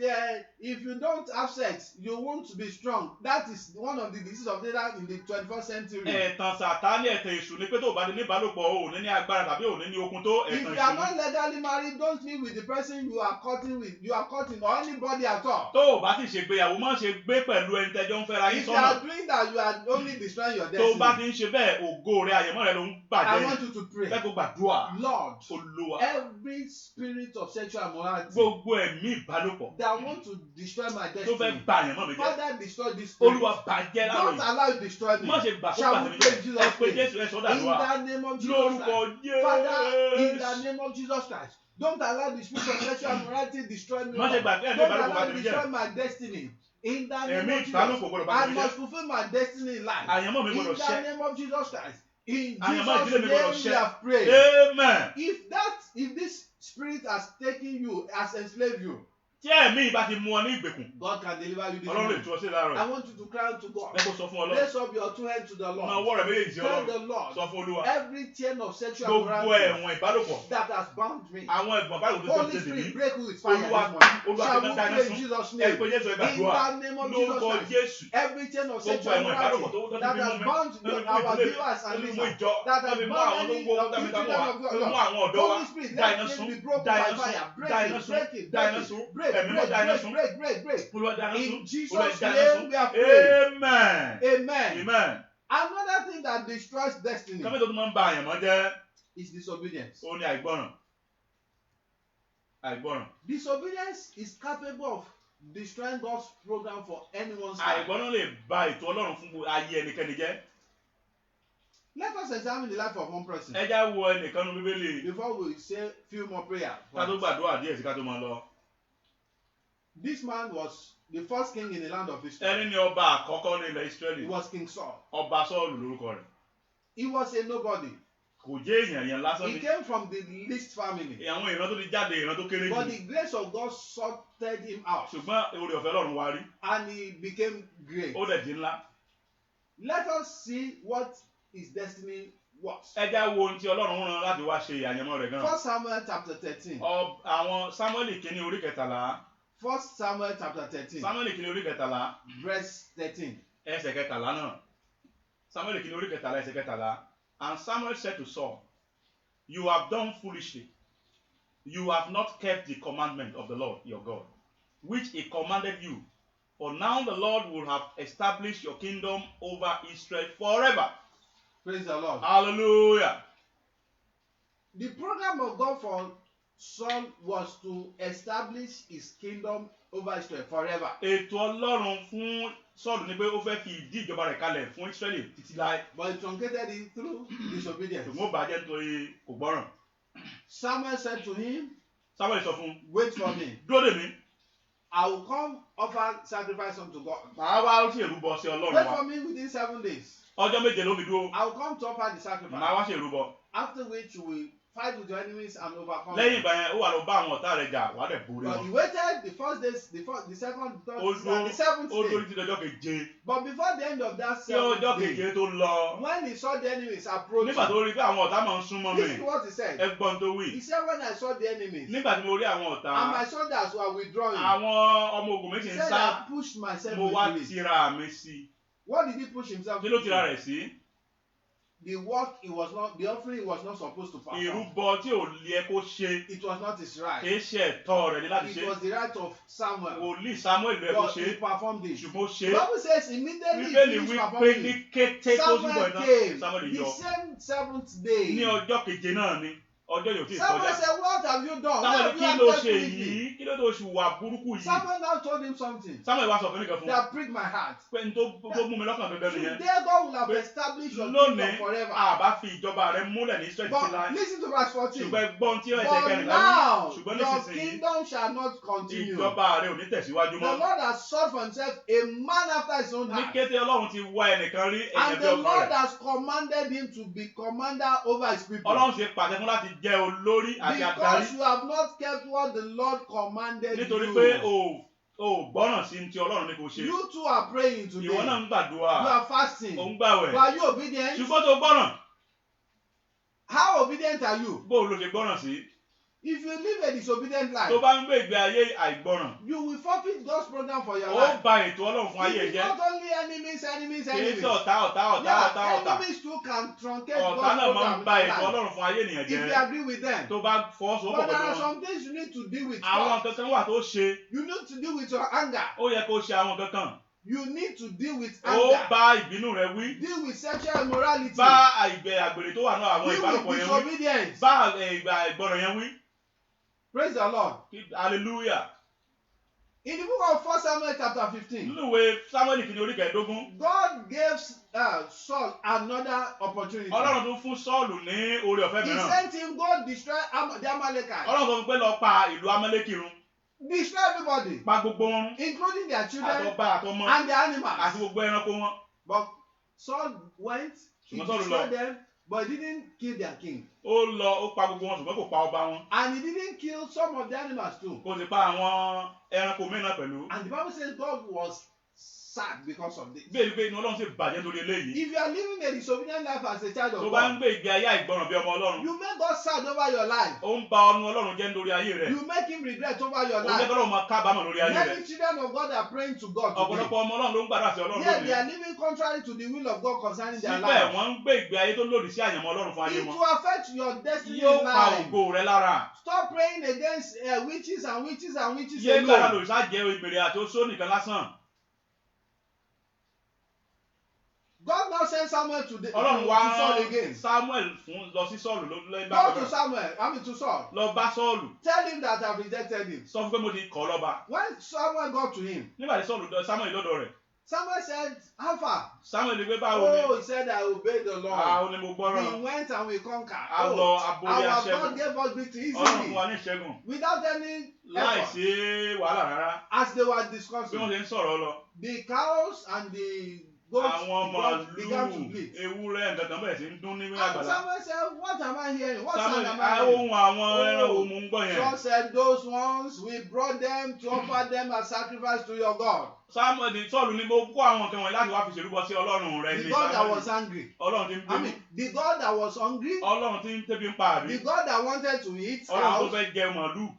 if you don't have sex, you won't be strong. That is one of the deceits of Satan in the 21st century. ẹ̀tàn Sátánì ẹ̀tàn èṣù ni pé tó bá di ní ìbálòpọ̀ o ò ní ní agbára tàbí ò ní ní okun tó If ẹ̀tàn you are èṣù ni. not legally married, don't live with the person you are courting with. You are courting or anybody at all. tó o bá ti ṣègbéyàwó má ṣe gbé pẹ̀lú ẹni tẹ́jọ́ ń fẹ́ra yín If you sọ́nà are doing that, you are only destroying your tó o bá destiny. ti ń ṣe bẹ́ẹ̀ ògo rẹ àyẹ̀mọ́ rẹ ló ń I bàjẹ́ want you to pray. fẹ́ kó gbàdúrà Lord, Olúwa every spirit of sexual immorality gbogbo ẹ̀mí ìbálòpọ̀ that want to destroy my tó fẹ́ destiny, bà àyẹ̀mọ́ mi jẹ́ Father, destroy this spirit. Olúwa bàjẹ́ Don't láàrin allow it to destroy me. má ṣe gbà kó Shall bà we tèmi pray jẹ́ in ẹ Jesus' pé name? Jésù ẹ sọ́dà In lọ́wọ́ the name of Jesus lórúkọ Christ. Father, in the Jésù name of Jesus Christ. Don't allow the spirit of sexual immorality destroy me. má ṣe Lord. gbà kí ẹ̀mí Don't ìbálòpọ̀ bà allow it tèmi to jẹ́ destroy my destiny. In the name ẹ̀mí of Jesus, ìbálòpọ̀ gbọdọ̀ bà I tèmi jẹ́ must fulfill my destiny in life. àyẹ̀mọ́ mi In gbọdọ̀ the ṣẹ name of Jesus Christ. In àyẹ̀mọ́ Jesus' ìdílé mi gbọdọ̀ name we ṣẹ have prayed. amen. If this spirit has taken you, has enslaved you, tí ẹ̀mí bá ti mú ọ ní ìgbèkùn God can deliver you this Ọlọ́run lè morning. tú ọ sí láàárọ̀ I want you to cry out to God. ẹ kó sọ fún Ọlọ́run Raise up your two hands to the na Lord. ọwọ́ rẹ méjèèjì sí Tell Ọlọ́run the Lord sọ fún Olúwa every chain of sexual gbogbo immorality ẹ̀wọ̀n ìbálòpọ̀ that has bound me. àwọn ẹ̀gbọ́n báyìí tó Holy tẹ̀lé mi Spirit, break with fire this Olúwa morning. Olúwa Shall tó we dáná pray in sún Jesus' ẹ name? pé Jésù ẹ In gbàdúrà the name of Jesus lórúkọ Christ. Jésù Every chain of gbogbo sexual ẹ̀wọ̀n ìbálòpọ̀ tó immorality tó that fi mú has mi bound tó fi mú our ìdílé viewers tó and fi mú listeners, ìjọ that tó has fi mú bound àwọn tó ń many gbọ́ of the dámítàmú children wa of tó fi God. mú àwọn ọ̀dọ́ wa Holy Spirit, dá let iná it sún be broken dá by iná sún fire. Break dá iná it, sún break it, dá break iná it. sún Break, ẹ̀mí mọ́ break, dá iná break, sún break, break, break. Olúwa dá iná sún In Jesus' Olúwa dá iná sún name we are praying. amen Amen. amen. Another thing that destroys destiny kọ́mí tó tún máa ń ba àyànmọ́ jẹ́ is disobedience. ó ní àìgbọràn àìgbọràn Disobedience is capable of destroying God's program for anyone's life. àìgbọràn lè ba ètò Ọlọ́run fún ayé ẹnikẹ́ni jẹ́. Let us examine the life of one person ẹ já wo ẹnìkan nu Bíbélì before we say few more prayers. ká tó gbàdúrà díẹ̀ sí ká tó máa lọ. This man was the first king in the land of Israel. ẹni ni ọba àkọ́kọ́ ní ilẹ̀ He Ísírẹ́lì was King Saul. ọba Sọ́ọ̀lù lórúkọ rẹ̀ He was a nobody. kò jẹ́ èèyàn lásán He ni came from the least family. àwọn ìran tó ti jáde ìran tó kéré But jù the grace of God sorted him out ṣùgbọ́n oore ọ̀fẹ́ Ọlọ́run wá rí and he became great. ó dẹ̀ di ńlá. Let us see what his destiny was. ẹ já wo ohun tí Ọlọ́run rán láti wá ṣe àyẹ̀mọ́ rẹ̀ gan. 1 Samuel chapter 13. àwọn Sámúẹ́lì kìíní orí kẹtàlá 1 Samuel chapter 13. Sámúẹ́lì kìíní orí kẹtàlá Verse 13. ẹsẹ̀ kẹtàlá náà Sámúẹ́lì kìíní orí kẹtàlá ẹsẹ̀ kẹtàlá. And Samuel said to Saul, "You have done foolishly. You have not kept the commandment of the Lord your God, which he commanded you. For now the Lord will have established your kingdom over Israel forever." Praise the Lord. Hallelujah. The program of God for Saul was to establish his kingdom over Israel forever. Ètò Ọlọ́run fún Sọ́ọ̀lù ni pé ó fẹ́ fi ìdí ìjọba rẹ̀ kalẹ̀ fún Ísírẹ́lì títí láé. But he truncated it through disobedience. Ṣùgbọ́n ó bàjẹ́ nítorí kò gbọ́ràn. Samuel said to him, Samuel sọ fún un, "Wait for me. dúró dè mí. I will come offer sacrifice unto God. Màá wá sí ìrúbọ sí Ọlọ́run Wait wa. for me within 7 days. Ọjọ́ méje ló fi dúró. I will come to offer the Màá sacrifice. wá sí ìrúbọ. After which you will fight with your enemies and overcome Lẹ́yìn them." ìgbà yẹn ó wà lọ bá àwọn ọ̀tá rẹ̀ jà wà á dẹ̀ borí But wọn. he waited the first days, the second, the third, Ó and the seventh dúró day. títí ọjọ́ keje. But before the end of that Tí ọjọ́ seventh day, keje tó lọ. when he saw the enemies approaching, Nígbà tó rí pé àwọn ọ̀tá máa ń súnmọ́ this is mi. what he said. Ẹgbọ́n tó wí. He said, "When I saw the enemies Nígbà tí mo rí àwọn and ọ̀tá, my soldiers were withdrawing, àwọn ọmọ ogun mi he ti ń said, sá. I pushed myself Mo wá into it." tira mi sí. What did he push himself Kí ló into? tira rẹ̀ sí? The work he was not, the offering he was not supposed to perform. Ìrúbọ tí ò yẹ kó ṣe. It was not his right. Kìí ṣe ẹ̀tọ́ rẹ̀ ní láti It ṣe. was the right of Samuel. Wòlíì Samuel ló yẹ kó But he ṣe. performed it. Ṣùgbọ́n ó ṣe. The Bible says immediately he Bíbélì finished wí pé performing ní it, kété tó túbọ̀ Samuel iná came Samuel the yọ. same seventh Ní day. ọjọ́ keje náà ni. ọjọ́ yóò tí ì Samuel kọjá. said, what have you done? Samuel Why ní have kí you ló acted ṣe with me? yìí? Kí ló tó ṣe wà burúkú yìí? Samuel now told him something Samuel wá sọ fún nìkan fún un. that pricked my heart. Pé n tó mú mi lọ́kàn dandan nìyẹn. Today God will have Pé established your kingdom lónìí forever. àbá fi ìjọba rẹ múlẹ̀ ní Israẹli títí But láé. listen to verse 14. Ṣùgbọ́n ẹgbọ́n tí ẹsẹ̀ But kẹrìnlá wí. now Ṣùgbọ́n your nísinsìnyí kingdom shall not continue. ìjọba rẹ ò ní tẹ̀síwájú The mọ́. Lord has sought for himself a man after his own Ní heart. kété Ọlọ́run ti wá ẹnìkan rí ẹ̀yẹ̀ And bí the ọkàn Lord rẹ̀. has commanded him to be commander over his people. Ọlọ́run ti pàṣẹ fún láti jẹ́ olórí àti adarí. Because you have not kept what the Lord commanded Nítorí pé you. o gbọ́ràn sí ti Ọlọ́run ní kò ṣe. You too are praying today. Ìwọ náà ń gbàdúrà. You are fasting. Ò ń gbàwẹ̀. But are you obedient? Ṣùgbọ́n tó gbọ́ràn. How obedient are you? Bó o lo ṣe gbọ́ràn sí? If you live a disobedient Tó life, bá ń gbé ìgbé ayé àìgbọ́ràn. you will forfeit God's program for your Ó life. ba ètò Ọlọ́run fún ayé ẹ It is jẹ́. not only enemies. Kìí ṣe ọ̀tá. Yeah, enemies too can truncate Ọ̀tá God's náà máa program ń in ba your ètò life. Ọlọ́run fún ayé ènìyàn If you jẹ́. agree with them. Tó bá fọwọ́sowọ́pọ̀ But there pẹ̀lú are wọn. some things you need to deal with Àwọn first. kankan wà tó ṣe. You need to deal with your anger. Ó yẹ kó ṣe àwọn kankan. You need to deal with Ó anger. bá ìbínú rẹ wí. Deal with sexual immorality. Bá àgbèrè tó wà náà àwọn Deal ìbálòpọ̀ with yẹn wí. disobedience. Bá ìgbọràn yẹn wí. Praise the Lord. Hallelujah. In the book of 1 Samuel chapter 15, Nínú ìwé Sámúẹ́lì kìíní orí kẹẹ̀ẹ́dógún. God gave Saul another opportunity. Ọlọ́run tún fún Sọ́ọ̀lù ní oore ọ̀fẹ́ He mìíràn. sent him go destroy the Amalekites. Ọlọ́run sọ fún pé lọ pa ìlú Amẹ́lékì run. Destroy everybody, Pa gbogbo wọn run. including their children Àtọba àtọmọ and their àti animals. gbogbo ẹranko wọn. But Saul went, he Ṣùgbọ́n Sọ́ọ̀lù destroyed lọ. them, but he didn't kill their king. Ó lọ ó pa gbogbo wọn ṣùgbọ́n kò pa ọba wọn. And he didn't kill some of the animals too. Kò sì pa àwọn ẹranko mìíràn pẹ̀lú. And the Bible says God was sad because of this. Bẹ́ẹ̀ ni pé inú Ọlọ́run sì bàjẹ́ lórí eléyìí. If you are living a disobedient life as a child Tó of bá God, ń gbé ìgbé ayé àìgbọràn bí ọmọ Ọlọ́run. you make God sad over your life. Ó ń ba ọnu Ọlọ́run jẹ́ lórí ayé rẹ̀. You make him regret over your Ó ń jẹ́ life. kọ́lọ́run máa kábàámọ̀ lórí ayé rẹ̀. Many children of God are praying to God today. Ọ̀pọ̀lọpọ̀ ọmọ Ọlọ́run ló ń gbàdúrà sí Ọlọ́run Yet they lónìí. are living contrary to the will of God concerning their Síbẹ̀ life. wọ́n ń gbé ìgbé ayé tó lòdì sí àyànmọ́ Ọlọ́run fún ayé It wọn. will affect your destiny Yóò in pa life. ògo rẹ lára. Stop praying against witches and witches and witches Yé gbàdúrà alone. lòdì sáàjẹ́ ìbèrè àti oṣó nìkan lásán. God now sent Samuel to Ọlọ́run wá Saul rán again. Samuel lọ sí Sọ́ọ̀lù lẹ́yìn Go bá to Samuel, to Saul. lọ bá Sọ́ọ̀lù. Tell him that I've rejected him. Sọ fún pé mo ti kọ̀ ọ́ lọ́ba. When Samuel got to him, Nígbà tí Samuel lọ́dọ̀ rẹ̀. Samuel said, how far? Samuel ní pé báwo ni. Oh, he said, I obeyed the Lord. Àwọn ni mo We gbọ́ràn. went and we conquered. A lọ aborí Our aṣẹ́gun. God gave us victory Ọlọ́run fún easily wa ní ìṣẹ́gun. without any Láì effort. sí wàhálà rárá. As they were Bí wọ́n discussing, ṣe ń sọ̀rọ̀ lọ. the cows and the goats Àwọn began to màálù bleat. ewúrẹ́ nǹkan kan bẹ̀rẹ̀ sí ń dún ní And àgbàlá. Samuel said, what am I hearing? What Samuel sound ní am I hearing? ohun àwọn ẹran wo mo ń gbọ́ yẹn. Saul said, those ones, we brought them to offer them as sacrifice to your God. Samuel ní Sọ́ọ̀lù ní mo kó àwọn nǹkan wọ̀nyí láti wá fi ṣèrúbọ sí Ọlọ́run rẹ The ní God that Samuel. was angry. Ọlọ́run ti ń I bínú. mean, the God that was hungry. Ọlọ́run ti ń tẹ́bi ń pa àbí. The God that wanted to eat Ọlọ́run tó cows. fẹ́ jẹ màálù.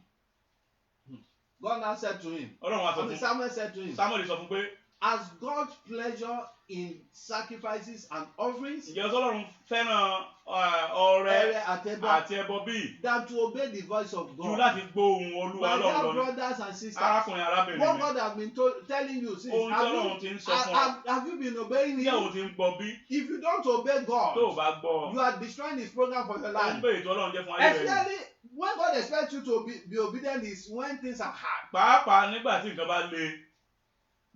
God now said to him. Ọlọ́run wá sọ fún Samuel said to him, Samuel sọ fún pé has God's pleasure in sacrifices and offerings ǹjẹ́ Ọlọ́run fẹ́ràn ọrẹ àtẹ̀bọ àti ẹbọ bíi than to obey the voice of ju God? láti gbóhùn Olúwa My Ọlọ́run dear lọ ní. brothers and sisters, Arákùnrin arábìnrin what mi. God has been telling you since, Ohun tí Ọlọ́run ti ń sọ fún ọ. have you been obeying Ǹjẹ́ Him? òun ti ń gbọ́ bí? If you don't obey Tó o God, bá gbọ́, you are destroying His program for your ó ń life. bèèrè tó Ọlọ́run jẹ́ fún ayé rẹ̀. Especially when God expects you to be obedient is when things are hard. Pàápàá nígbà tí nǹkan bá le.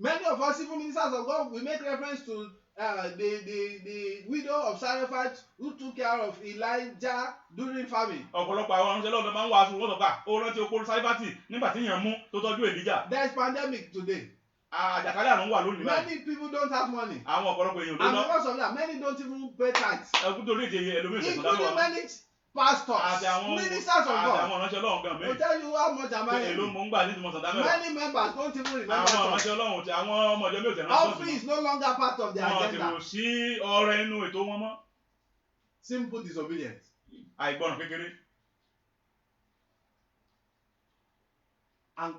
Many of us, even ministers of God, we make reference to the widow of Zarephath who took care of Elijah during famine. Ọ̀pọ̀lọpọ̀ àwọn ọ̀ránṣẹ́ Ọlọ́run máa ń wàásù wọ́n sọ pé ó rántí okòó Sáífátì nígbà tí èèyàn mú tó tọ́jú Èlíjà. There is pandemic today. Àjàkálẹ̀ àrùn wà lónìí báyìí. Many people don't have money. Àwọn ọ̀pọ̀lọpọ̀ èèyàn ló And ná. because of that, many don't even pay tithes. Ẹkú torí èdè ẹlòmíràn tẹ̀sán dáná Including wa. many Àti pastors, àwọn ministers of God. ọ̀ránṣẹ́ Ọlọ́run gan mi. Will tell you how much am Pé I èló in. mo ń gbà ní ìtumọ̀ sàdá mẹ́wàá. Many members don't even remember Àwọn church. ọ̀ránṣẹ́ Ọlọ́run tí àwọn ọmọ ìjọ mi ò tẹ̀ náà Offering is no longer part of their Wọ́n ti agenda. rò sí ọrẹ inú ètò wọn mọ́. Simple disobedience. Àìgbọràn kékeré. And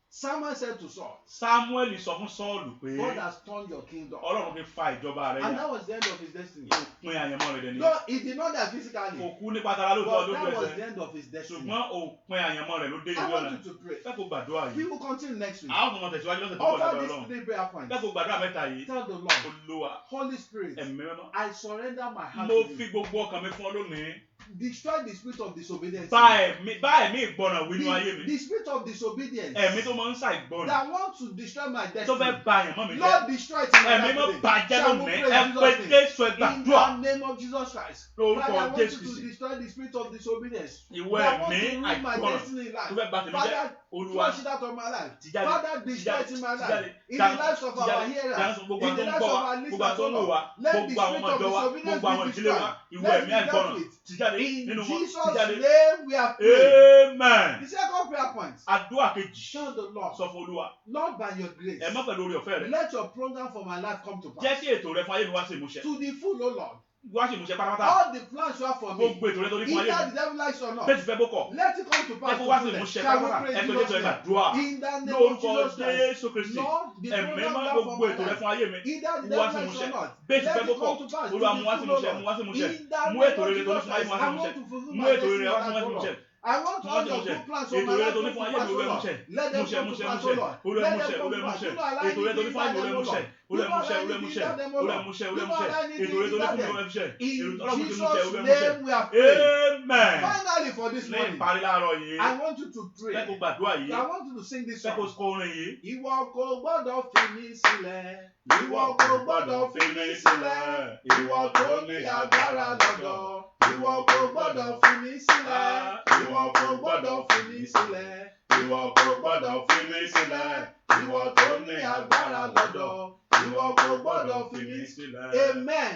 Samuel said to Saul, Samuel sọ fún Sọ́ọ̀lù pé God has turned your kingdom. Ọlọ́run ti fa ìjọba rẹ̀ And yà. that was the end of his destiny. Òpin àyànmọ́ rẹ̀ dẹni. No, he did not die physically. Kò kú nípa tara lóòótọ́ But lójú that was ẹsẹ̀. the end of his destiny. Ṣùgbọ́n òpin àyànmọ́ rẹ̀ ló dé I ìlú want ọ̀la. you to pray. Fẹ́ kó gbàdúrà We yìí. will continue next week. Àwọn ọmọ tẹ̀síwájú lọ́sẹ̀ tó kọjá Over lọ́wọ́ these Ọlọ́run. 3 prayer points. Fẹ́ kó gbàdúrà mẹ́ta yìí. Tell the Lord, Olúwa Holy Spirit, ẹ̀mí mímọ́. I surrender my heart Mo to fi you. gbogbo ọkàn mi fún ọ lónìí. destroy the spirit of disobedience. Bá ẹ̀mí ìgbọràn wí nínú ayé mi. The spirit of disobedience. Ẹ̀mí tó máa ń ṣàìgbọràn. That want to destroy my Tó destiny. fẹ́ ba àyàn mọ́ mi jẹ́. Lord, destroy it in my Ẹ̀mí mọ́ life bàjẹ́ today. Shall we lónìí. pray Ẹ in pé Jesus' Jésù name? ẹgbàdúrà. In the name of Jesus Christ. Lórúkọ Father, I want Jésù you to Kristi. destroy the spirit of disobedience. Ìwọ That want ẹ̀mí to ruin my àìgbọràn. destiny in life. Tó fẹ́ bà tèmi jẹ́. Father, Olúwa flush it out of my life. ti jáde. Father, destroy it in my life. In the Dáhùn lives of our hearers. gbogbo In àwọn the tó ń lives gbọ́ of wa, our gbogbo àwọn listeners, tó O ń wò wá, Lord. Let the gbogbo àwọn spirit ọmọ of ìjọ wa, disobedience gbogbo àwọn be ìdílé wa, destroyed. ìwọ Let ẹ̀mí it be dealt àìgbọràn with. ti jáde In nínú wọn, ti Jesus' jáde. name we are praying. Amen. The second prayer point. Àdúrà kejì. Tell the Lord, Sọ fún Olúwa. Lord, by your grace, Ẹ má pẹ̀lú orí ọ̀fẹ́ rẹ̀. let your program for my life come to Jẹ́ pass. kí ètò rẹ fún ayé mi wá sí ìmúṣẹ. To the full, O Lord. Wá sí ìmúṣẹ pátápátá. All the plans you have for me, Gbogbo ètò rẹ tó ní fún ayé either mi. the devil likes or not, Bẹ́ẹ̀ ti fẹ́ bó kọ̀. let it come to Ẹ pass. kó wá sí to ìmúṣẹ Shall we pátápátá. pray Ẹ in pé Jesus' Jésù ẹ name? gbàdúrà. In the name of Lórúkọ Jesus Christ, Jésù Kristi. Lord, the Ẹ̀mí program má you have gbogbo for my ètò rẹ life, fún ayé mi. either the Wá devil sí likes ìmúṣẹ. or not, Bẹ́ẹ̀ ti let fẹ́ it bó come kọ̀. to pass. Olúwa To mú the wá sí full, O ìmúṣẹ, mú Lord. wá sí ìmúṣẹ. In the Mú name ètò of rere tó ní Jesus fún ayé mi Christ, wá sí I want ìmúṣẹ. to fulfill Mú my ètò destiny rere in wá life, sí O Lord. ìmúṣẹ. I want all your good plans for Ètò my rere life tó ní come fún to ayé pass, mi O olú ẹ Lord. múṣẹ. Let them Múṣẹ, come to múṣẹ, pass, múṣẹ. O Lord. Olú ẹ Let múṣẹ, them come olú to ẹ pass. múṣẹ. Do not allow Ètò rere tó ní anything fún ayé mi hinder olú ẹ them, O múṣẹ. Lord. Olú Do ẹ not múṣẹ, allow olú ẹ anything múṣẹ. hinder them, O Olú ẹ Lord. múṣẹ, olú Do ẹ not múṣẹ. allow Ètò anything rere tó ní hinder fún mi olú ẹ them. múṣẹ. In Ọlọ́run ti múṣẹ, Jesus' olú ẹ múṣẹ. name we are praying. Amen. Finally, for this Ní morning, ìparí láàárọ̀ yìí. I want you to Fẹ́ kó pray. gbàdúrà yìí. I want you to sing this Fẹ́ kó song. kọ orin yìí. Ìwọ kò gbọ́dọ̀ fi mí sílẹ̀. Ìwọ kò gbọ́dọ̀ fi mí sílẹ̀. Ìwọ tó ní agbára lọ́dọ̀. Ìwọ kò gbọ́dọ̀ fi mí sílẹ̀. Ìwọ kò gbọ́dọ̀ fi mí sílẹ̀. Ìwọ kò gbọ́dọ̀ fi mí sílẹ̀. Ìwọ tó ní agbára lọ́dọ̀. Ìwọ kò gbọ́dọ̀ fi mí sílẹ̀. Amen.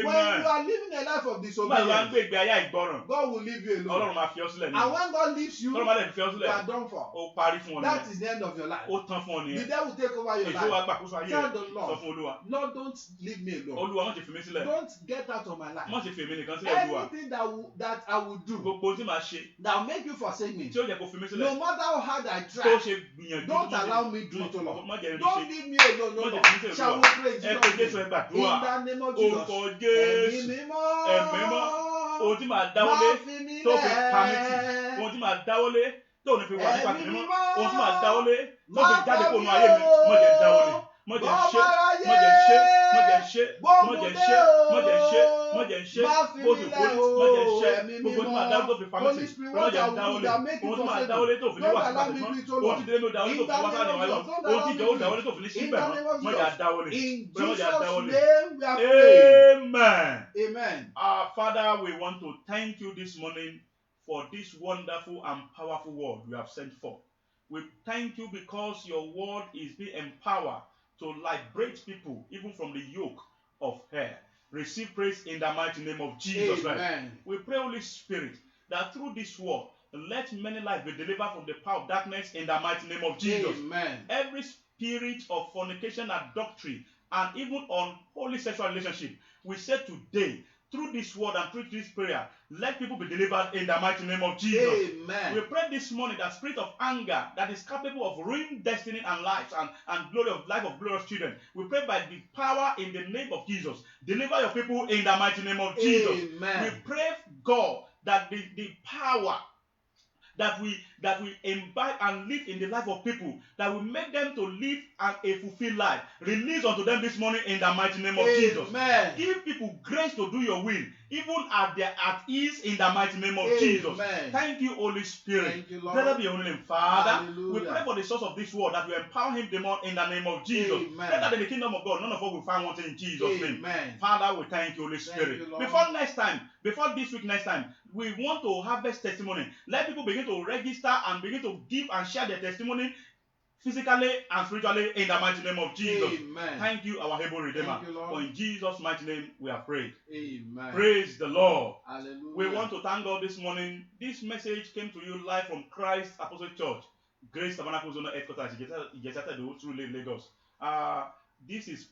When you are living a life of Nígbà tí wọ́n ń disobedience, gbé ìgbé ayé àìgbọràn, God will leave you alone. Ọlọ́run máa fi ọ́ sílẹ̀ And nìyẹn. when God leaves you, Tọ́lọ́ bá lè fi ọ́ you sílẹ̀, are done for. ó parí fún ọ That nìyẹn. is the end of your life. Ó tán fún ọ The nìyẹn. devil take over your Èso wa life. gbàkóso ayé Tell rẹ̀. the Sọ Lord, fún Olúwa. Lord, don't leave me alone. Olúwa má ṣe fi mí sílẹ̀. Don't get out of my life. Má ṣe fi èmi nìkan sílẹ̀ Olúwa. Anything that I will do Gbogbo tí màá ṣe that will make you forsake me, tí ó jẹ́ kó fi mí sílẹ̀. no matter how hard I Tó try, ṣe gbìyànjú. don't allow me do it alone. Má jẹ́ ẹni ṣe. Don't leave me alone, no Má jẹ́ Lord. fi mí sílẹ̀ Shall we Olúwa. pray in Ẹ pé Jésù Jesus' ẹ name? gbàdúrà. In the name of Jesus. Orúkọ Ẹ̀mí Jésù. mímọ́. Ẹ̀mí mímọ́. Ohun tí màá dáwọ́lé Má fi mí tó fi pa mí tì. lẹ̀. Ohun tí màá dáwọ́lé tó ní fi wà nípa Ẹ̀mí tèmi mọ́. mímọ́. Ohun tí màá dáwọ́lé tó Má fi jáde pa kó mí nu ayé mi. Má jẹ́ dáwọ́lé. Má jẹ́ ṣe. Ọmọ aráyé. Má jẹ́ ṣe. Má jẹ́ ṣe. Má Gbógun jẹ́ dé ṣe. o. Má jẹ́ ṣe. Má jẹ́ ṣe. Má fi Bó mí ti lẹ̀ forí. o. Má jẹ́ ṣe. Ẹ̀mí Gbogbo tí mímọ́. màá dáwọ́lé tó fi pa mí Holy tì. Spirit, Má what jẹ́ I will do dáwọ́lé. that make you Ohun tí màá forsake dáwọ́lé me. tó fi ní Don't wà nípa allow tèmi me mọ́. do it, O Ohun tí Lord. délé dáwọ́lé tó In fi the wá sáà name ní of wáyé Jesus. mọ́. Don't Ohun tí allow ìjọwọ́ me dáwọ́lé do tó fi ní it. sí In ibẹ̀ the mọ́. name of Má jẹ́ Jesus. dáwọ́lé. In Má jẹ́ Jesus' dáwọ́lé. name we are praying. Amen. Amen. Our Father, we want to thank you this morning for this wonderful and powerful word you have sent forth. We thank you because your word is being empowered to liberate people even from the yoke of hell. Receive praise in the mighty name of Jesus Christ. Amen. We pray, Holy Spirit, that through this word, let many lives be delivered from the power of darkness in the mighty name of Jesus. Amen. Every spirit of fornication, adultery, and even unholy sexual relationship, we say today, through this word and through this prayer, let people be delivered in the mighty name of Jesus. Amen. We pray this morning that spirit of anger that is capable of ruining destiny and lives and glory of life of glorious children. We pray by the power in the name of Jesus. Deliver your people in the mighty name of Jesus. Amen. We pray, God, that the power that we imbibe and live in the life of people, that will make them to live a fulfilled life. Release unto them this morning in the mighty name of Jesus. Amen. Give people grace to do your will, even at their at ease in the mighty name of Jesus. Amen. Thank you, Holy Spirit. Thank you, Lord. Blessed be your holy name, Father. Hallelujah. We pray for the source of this word that you empower him the more in the name of Jesus. Amen. Pray that in the kingdom of God, none of us will find one thing in Jesus' name. Amen. Father, we thank you, Holy Spirit. you, Lord. Before this week next time, we want to harvest testimony. Let people begin to register and begin to give and share their testimony physically and spiritually in the mighty name of Jesus. Amen. Thank you, our able Redeemer. Thank you, Lord. For in Jesus' mighty name we are prayed. Amen. Praise the Lord. Hallelujah. We want to thank God this morning. This message came to you live from Christ Apostolic Church, Grace Tabernacle Zone Headquarters, Ijesata, Lagos. This is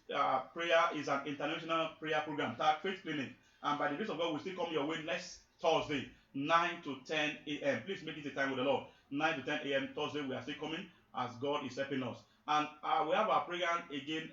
prayer is an international prayer program, Faith Clinic. And by the grace of God, we still come your way next Thursday, 9 to 10 a.m. Please make it a time with the Lord. 9 to 10 a.m. Thursday, we are still coming as God is helping us. And we have our program again.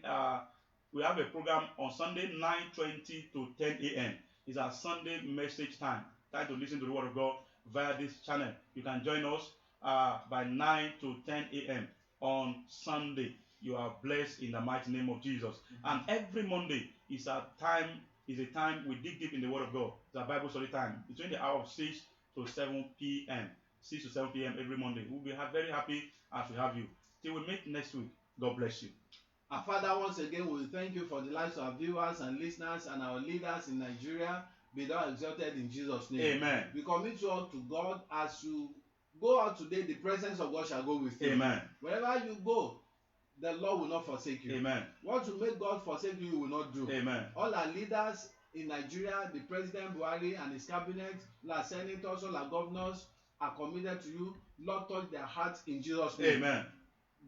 We have a program on Sunday, 9:20 to 10 a.m. It's our Sunday message time. Time to listen to the Word of God via this channel. You can join us by 9 to 10 a.m. on Sunday. You are blessed in the mighty name of Jesus. And every Monday is our time is a time we dig deep in the Word of God. It's our Bible study time between the hour of 6 to 7 p.m. 6 to 7 p.m. every Monday. We'll be very happy as we have you. Till we meet next week. God bless you. Our Father, once again, we thank you for the lives of our viewers and listeners and our leaders in Nigeria. Be thou exalted in Jesus' name. Amen. We commit you all to God. As you go out today, the presence of God shall go with you. Amen. Wherever you go, the Lord will not forsake you. Amen. What will make God forsake you, you will not do. Amen. All our leaders in Nigeria, the President Buhari and his cabinet, all our senators, all our governors are committed to you. Lord, touch their hearts in Jesus' name. Amen.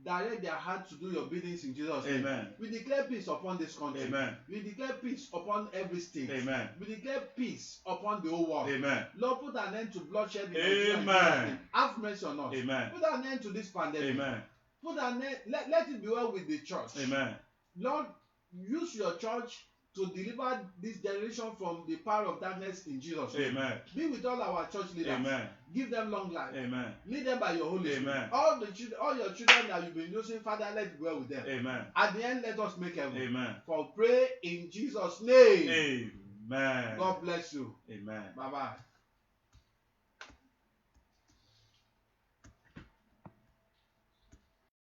Direct their heart to do your biddings in Jesus' name. Amen. We declare peace upon this country. Amen. We declare peace upon every state. Amen. We declare peace upon the whole world. Amen. Lord, put an end to bloodshed in Amen. Nigeria. Have mercy on us. Amen. Put an end to this pandemic. Amen. Put an end. Let it be well with the church. Amen. Lord, use your church to deliver this generation from the power of darkness in Jesus' name. Amen. Be with all our church leaders. Amen. Give them long life. Amen. Lead them by your Holy Spirit. Amen. All your children that you've been using, Father, let it be well with them. Amen. At the end, let us make heaven. Amen. For pray in Jesus' name. Amen. God bless you. Amen. Bye-bye.